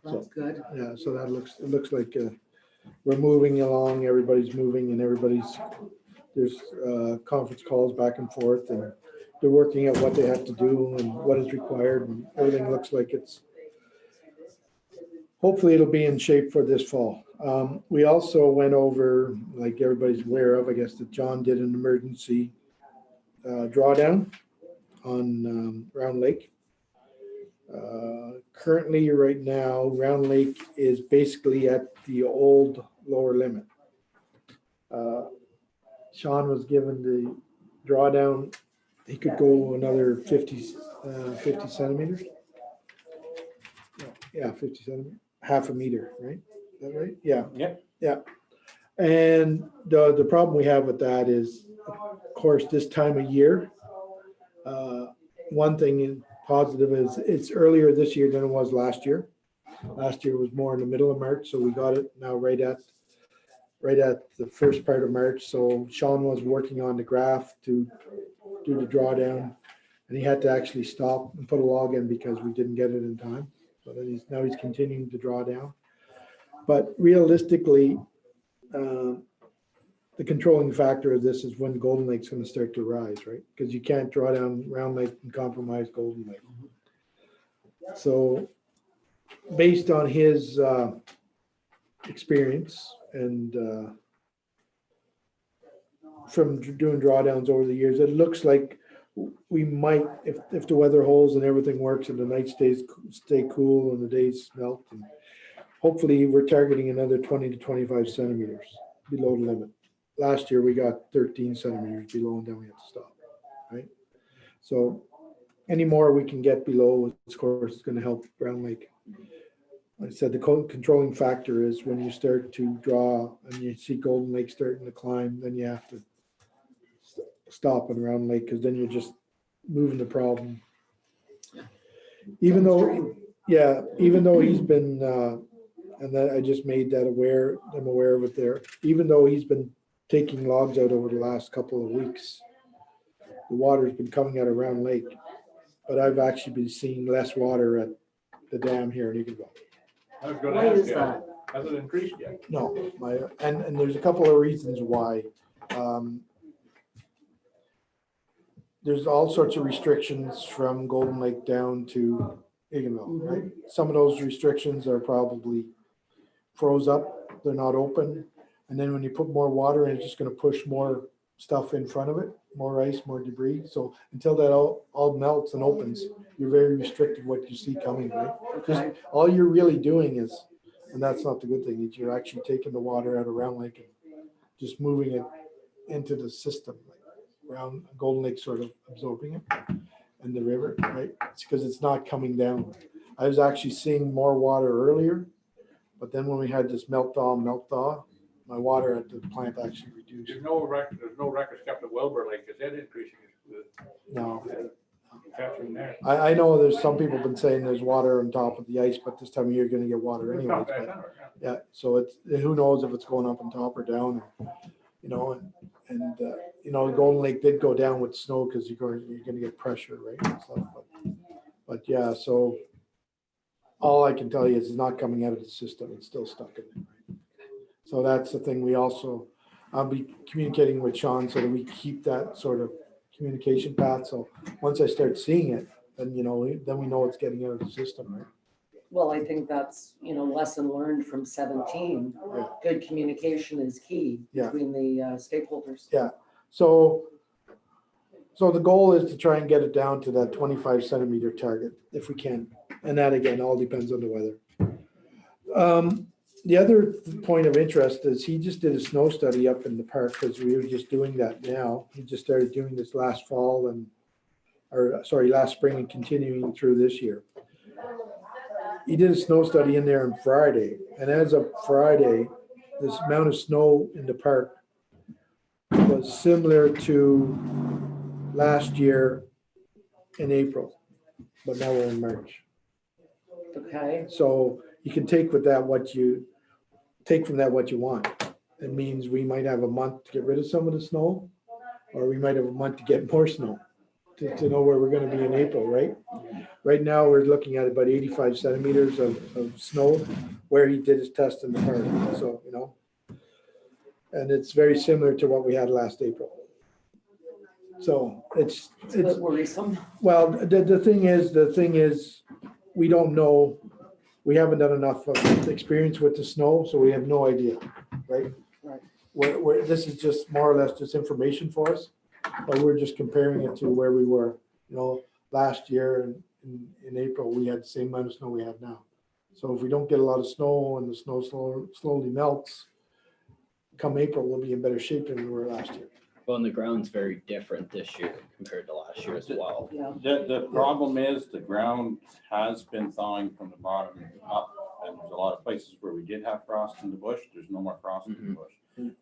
That's good. Yeah, so it looks like we're moving along, everybody's moving and there's conference calls back and forth and they're working out what they have to do and what is required and everything looks like hopefully it'll be in shape for this fall. We also went over, like everybody's aware of, I guess, that John did an emergency drawdown on Round Lake. Currently, right now, Round Lake is basically at the old lower limit. Sean was given the drawdown. He could go another 50 centimeters. Yeah, 50 centimeters, half a meter, right? Is that right? Yeah. Yep. Yeah. And the problem we have with that is, of course, this time of year, one thing positive is it's earlier this year than it was last year. Last year was more in the middle of March, so we got it now right at the first part of March. So Sean was working on the graph to do the drawdown, and he had to actually stop and put a log in because we didn't get it in time. So then now he's continuing to draw down. But realistically, the controlling factor of this is when Golden Lake's gonna start to rise, right? Because you can't draw down Round Lake and compromise Golden Lake. So based on his experience and from doing drawdowns over the years, it looks like we might, if the weather holds and everything works and the night stay cool and the days melt, and hopefully we're targeting another 20 to 25 centimeters below the limit. Last year we got 13 centimeters below and then we had to stop, right? So any more we can get below, of course, is going to help Round Lake. Like I said, the controlling factor is when you start to draw and you see Golden Lake starting to climb, then you have to stop in Round Lake, because then you're just moving the problem. Even though, yeah, even though he's been, and that I just made that I'm aware of it there, even though he's been taking logs out over the last couple of weeks, the water's been coming out of Round Lake, but I've actually been seeing less water at the dam here in Eagleville. I was gonna Why ask is you, that? has it increased yet? No, and there's a couple of reasons why. There's all sorts of restrictions from Golden Lake down to Eagleville, right? Some of those restrictions are probably froze up, they're not open. And then when you put more water in, it's just gonna push more stuff in front of it, more ice, more debris. So until that all melts and opens, you're very restricted what you see coming, right? Okay. All you're really doing is, and that's not the good thing, is you're actually taking the water out of Round Lake and just moving it into the system. Round Golden Lake sort of absorbing it and the river, right? It's because it's not coming down. I was actually seeing more water earlier, but then when we had this melt thaw, my water at the plant actually reduced. There's no records kept of Wilbur Lake, is that increasing? No, Capturing there. I know there's some people have been saying there's water on top of the ice, but this time of year you're gonna get water It's anyways. not that But summer, yeah, so it's, who knows if it's going up on top or down, you know, you know, Golden Lake did go down with snow because you're gonna get pressure, right? And stuff, but yeah, so all I can tell you is it's not coming out of the system, it's still stuck in there. Right? So that's the thing. I'll be communicating with Sean so that we keep that sort of communication path. So once I start seeing it, then, you know, then we know it's getting out of the system, right? Well, I think that's, lesson learned from 17. Yeah. Good communication is key Yeah. between the stakeholders. Yeah. So the goal is to try and get it down to that 25 centimeter target if we can. And that again, all depends on the weather. The other point of interest is he just did a snow study up in the park, because we were just doing that now. He just started doing this last spring and continuing through this year. He did a snow study in there on Friday, and as of Friday, this amount of snow in the park was similar to last year in April, but now we're in March. Okay. So you can take from that what you want. It means we might have a month to get rid of some of the snow, or we might have a month to get more snow to know where we're going to be in April, right? Right now, we're looking at about 85 centimeters of snow where he did his test in the park. So, and it's very similar to what we had last April. So it's a bit worrisome. Well, the thing is, we don't know. We haven't done enough of experience with the snow, so we have no idea, right? Right. This is just more or less just information for us, but we're just comparing it to where we were, last year in April, we had the same amount of snow we have now. So if we don't get a lot of snow and the snow slowly melts, come April, we'll be in better shape than we were last year. Well, and the ground's very different this year compared to last year as well. Yeah. The problem is the ground has been thawing from the bottom up, and there's a lot of places where we did have frost in the bush. There's no more frost in the bush.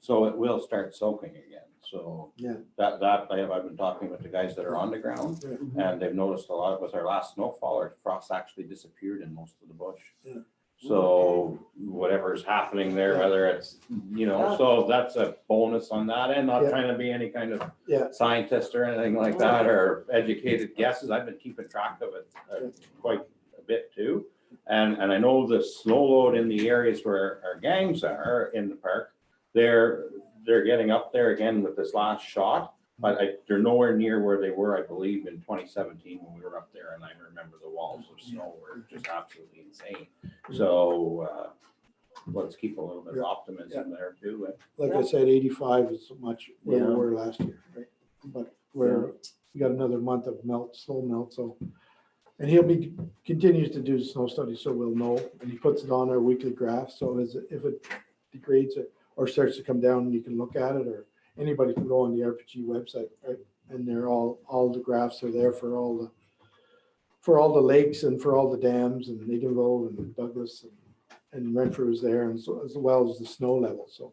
So it will start soaking again. So Yeah. that I've been talking with the guys that are on the ground, and they've noticed a lot with our last snowfall, our frost actually disappeared in most of the bush. Yeah. So whatever's happening there, whether it's, so that's a bonus on that end, not trying to be any kind of scientist or anything like that, or educated guesses. I've been keeping track of it quite a bit too. And I know the snow load in the areas where our gangs are in the park, they're getting up there again with this last shot. But they're nowhere near where they were, I believe, in 2017 when we were up there. And I remember the walls of snow were just absolutely insane. So let's keep a little bit of optimism there too. Like I said, 85 is much where we Yeah. were last year, right? But we got another month of snow melt, so. And continues to do snow studies, so we'll know, and he puts it on our weekly graph, so if it degrades it or starts to come down, you can look at it, or anybody can go on the RPG website, right? And they're all the graphs are there for all the lakes and for all the dams, and Nadenville and Douglas and Renfrew is there, and so as well as the snow level, so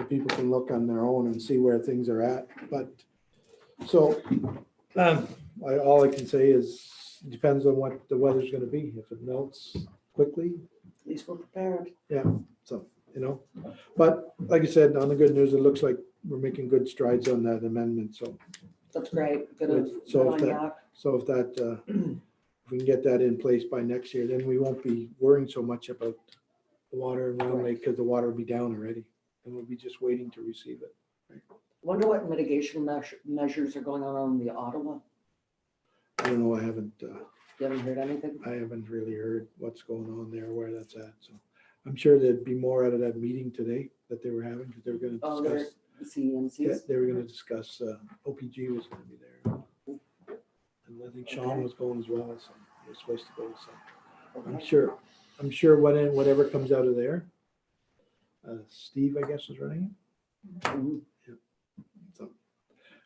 people can look on their own and see where things are at. But so all I can say is it depends on what the weather's going to be. If it melts quickly, At least we're prepared. so But like I said, on the good news, it looks like we're making good strides on that amendment. So That's great. Good So on if Yak. if we can get that in place by next year, then we won't be worrying so much about the water in Round Lake because the water will be down already, and we'll be just waiting to receive it. Wonder what mitigation measures are going on in the Ottawa? I don't know. I haven't You haven't heard anything? really heard what's going on there, where that's at. So I'm sure there'd be more out of that meeting today that they were having, because they were going to Oh, discuss. the CEMCs? They were going to discuss, OPG was going to be there. And I think Sean was going as well, so he was supposed to go, so I'm sure whatever comes out of there, Steve, I guess, is running it. Mhm. So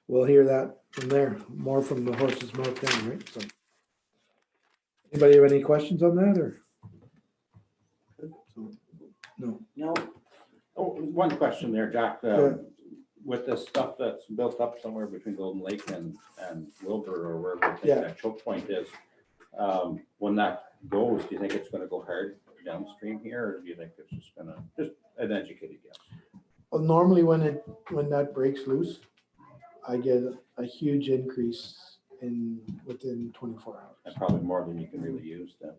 we'll hear that from there, more from the horse's mouth then, right? So anybody have any questions on that, or? So, no. No, Oh, one question there, Jack. Yeah. With this stuff that's built up somewhere between Golden Lake and Wilbur, or wherever I think Yeah. that choke point is, when that goes, do you think it's gonna go hard downstream here, or do you think it's just an educated guess? Well, normally when that breaks loose, I get a huge increase within 24 hours. And probably more than you can really use then.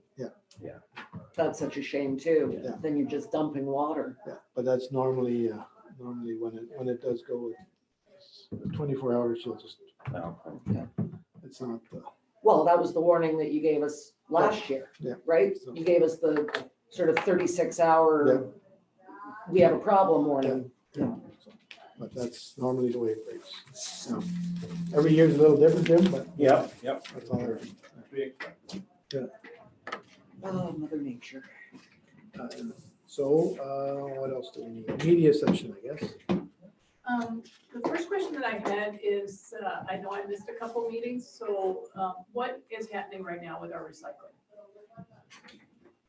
that's such a shame too. Yeah. Then you're just dumping water. Yeah, but that's normally when it does go, it's 24 hours, you'll just, it's not, Well, that was the warning that you gave us last year, Yeah. right? So- You gave us the sort of 36-hour, we have a problem warning. but that's normally the way it breaks. So, every year's a little different, Jim, but Yep. that's all right. Oh, Mother Nature. So, what else do we need? Media session, I guess. The first question that I had is, I know I missed a couple meetings, so what is happening right now with our recycling?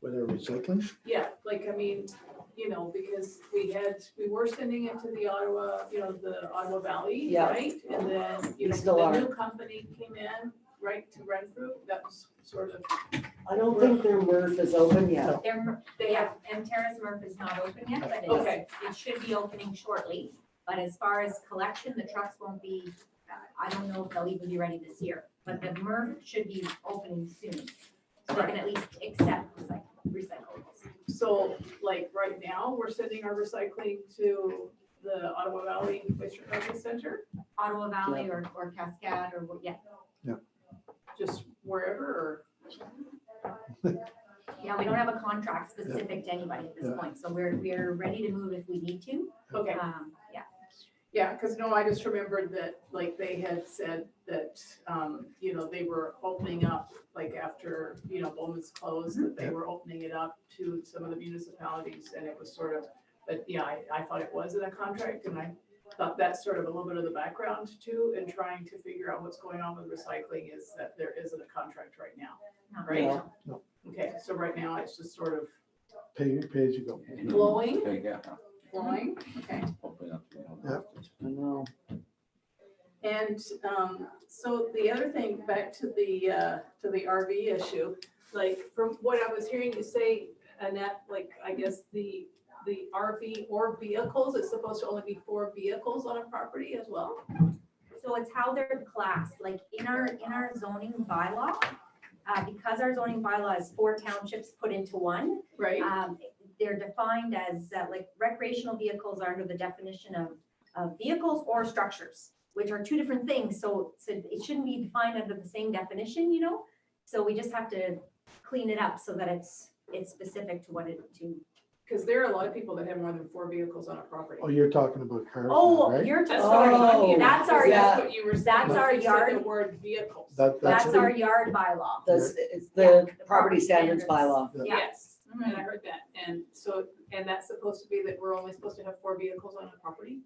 Whether recycling? Yeah, I mean, because we were sending it to the Ottawa, the Ottawa Valley, Yeah. right? And then, We still the are. new company came in, right, to Renfrew, that was sort of, I don't think their MRF is open yet. They have, and Terrace Murph is not open yet, but okay, it should be opening shortly. But as far as collection, the trucks won't be, I don't know if they'll even be ready this year, but the Murph should be opening soon. So they can at least accept recyclables. so right now, we're sending our recycling to the Ottawa Valley Waste Recovery Center, Ottawa Valley or Cascade or, yeah. just wherever, Yeah, we don't have a contract specific to anybody at this Yeah. point, so we're ready to move if we need to. or, okay. Yeah. Yeah, because no, I just remembered that, they had said that, they were opening up, after, Bowman's closed, that they were opening it up to some of the municipalities, and it was sort of, but yeah, I thought it was in a contract, and I thought that's sort of a little bit of the background too, and trying to figure out what's going on with recycling is that there isn't a contract right now, Not right? now. No. Okay, so right now, it's just sort of Pay as you go. flowing, Yeah. okay. Hopefully not. I know. And so the other thing, back to the RV issue, from what I was hearing you say, Annette, I guess the RV or vehicles, it's supposed to only be 4 vehicles on a property as well? So it's how they're classed, in our zoning bylaw, because our zoning bylaw is 4 townships put into one, Right, they're defined as, like recreational vehicles are under the definition of vehicles or structures, which are 2 different things. So it shouldn't be defined under the same definition, you know? So we just have to clean it up so that it's specific to what it, to. because there are a lot of people that have more than 4 vehicles on a property. Oh, you're talking about cars, now, Oh, right? you're That's just, what I Oh, mean. that's our- That's what you were saying. that's our You said the yard. word vehicles. that's our yard bylaw. It's Yeah, the property standards bylaw. Yeah. Yes, and I heard that. And so, and that's supposed to be that we're only supposed to have 4 vehicles on a property,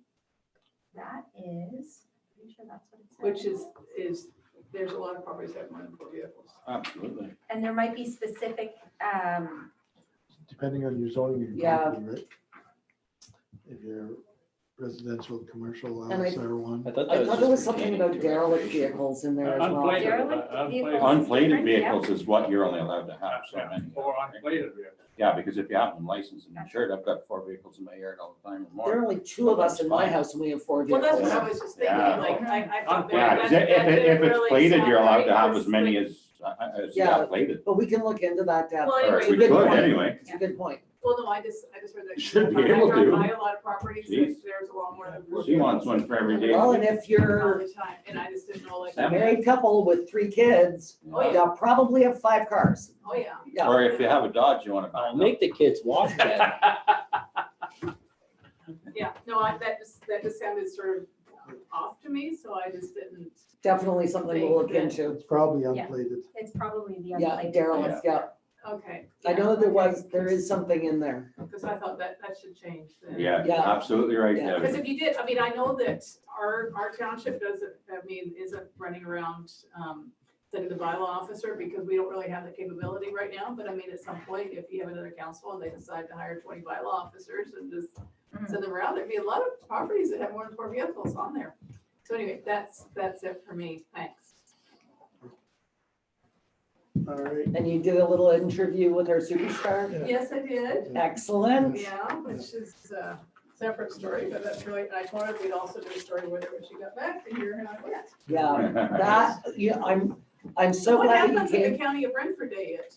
That is, pretty sure that's what it says. which is, there's a lot of properties that have more than 4 vehicles. Absolutely. And there might be specific, Depending on your zoning, of your Yeah. property, right? If you're residential, commercial, And I- R1. I thought there was something about derelict vehicles in there as well. Unplated, Derelict vehicles. Unplated Different, yeah. vehicles is what you're only allowed to have, so many. Or unplated vehicles. Yeah, because if you have them licensed and insured, I've got 4 vehicles in my yard all the time or There are more. only 2 of us in my house and we have 4 Well, that's vehicles. what I was just thinking, Yeah. like, I thought that. Yeah, 'cause that if didn't it's really plated, sound you're allowed right, to have because, as many like, as Yeah. yeah, plated. But we can look into that, Deb. Well, Or anyway, It's a we good could point. anyway. It's a good point. Well, no, I just heard that. Should be I able drive to. by a lot of properties, Jeez. there's a lot more than 4 She wants one for every day. Well, and if all you're the time, and I just didn't know, like. a married couple with 3 kids, Oh, yeah. you'll probably have 5 cars. Oh, yeah. Yeah. Or if you have a Dodge, you want to buy. I'll make the kids walk then. Yeah, no, that just sounded sort of off to me, so I just didn't. Definitely something we'll look into. It's probably Yeah. unplated. it's probably the Yeah, unplated. derelict, yeah. Okay. I know that there is something in there. Because I thought that should change then. Yeah, Yeah. absolutely right, Yeah. Because Debbie. if you did, I mean, I know that our township doesn't, isn't running around, setting the bylaw officer because we don't really have the capability right now. But I mean, at some point, if you have another council and they decide to hire 20 bylaw officers and just send them around, there'd be a lot of properties that have more than 4 vehicles on there. So anyway, that's it for me. Thanks. All right. And you did a little interview with our superstar? Yeah. Yes, I did. Excellent. Yeah, which is a separate story, but that's really, I told her we'd also do a story with her when she got back to here and I went. Yeah, that, yeah, I'm so What glad that happens you at the came. County of Brentford Day at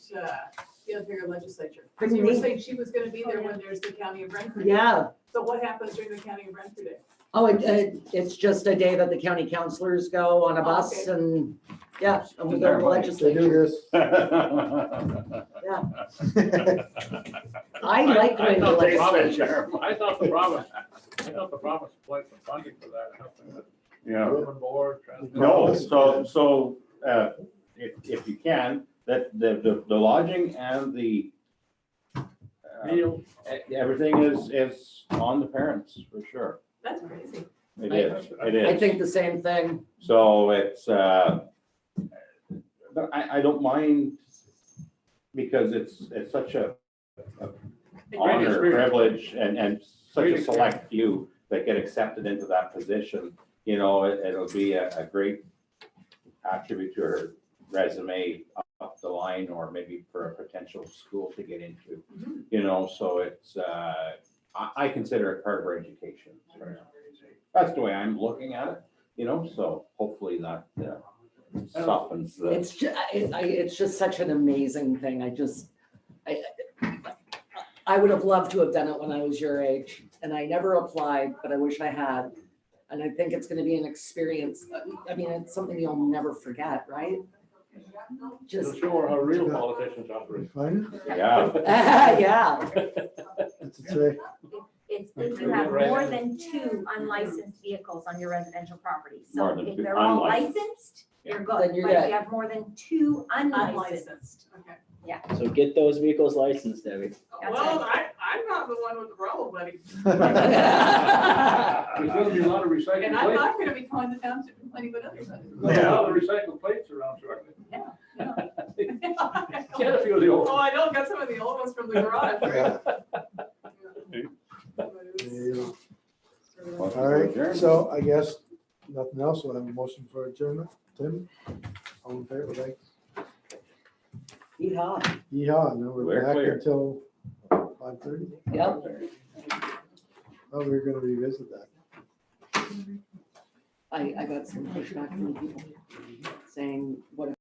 the Ontario Legislature? Pretty Because you were neat. saying she was gonna be there when there's the County of Brentford. Day. Yeah. So what happens during the County of Brentford Day? Oh, it's just a day that the county councilors go on a bus Okay. and, yeah, and we go to the They do legislature. this. I like going to the legislature. I thought the province applied for funding for that, something that Yeah. urban board. No, so, if you can, that the lodging and the Meal. everything is on the parents, for sure. That's crazy. It is, it I is. think the same thing. So it's, but I don't mind because it's such a honor, experience. privilege, and such Great a select few that get accepted into that position. You know, it'll be a great attribute to her resume up the line, or maybe for a potential school to get into. Mhm. You know, so it's, I consider it part of her education. That's the way I'm looking at it, you know, so hopefully that softens the. It's just such an amazing thing. I would have loved to have done it when I was your age, and I never applied, but I wish I had. And I think it's gonna be an experience. I mean, it's something you'll never forget, right? To Just, show how real politicians We operate. find it? Yeah. yeah. What's it say? It's if you have more than 2 unlicensed vehicles on your residential property. So More than if 2 they're all unlicensed. licensed, you're Then good. you're But if good. you have more than 2 unlicensed, Unlicensed, okay. So get those vehicles licensed, Debbie. That's Well, right. I'm not the one with the problem, buddy. There's gonna be a lot of recycled And I'm plates. not gonna be calling the township complaining about others. There's a lot of recycled plates around shortly. Get a few of the old. Oh, I know, got some of the old ones from the garage. Yeah. There you go. All right, so I guess nothing else. We'll have a motion for adjournment. Tim? All in favor, right? Yeehaw. Yeehaw, no, We're we're back clear. until 5:30. Yep. Oh, we're gonna revisit that. I got some pushback from people saying, what if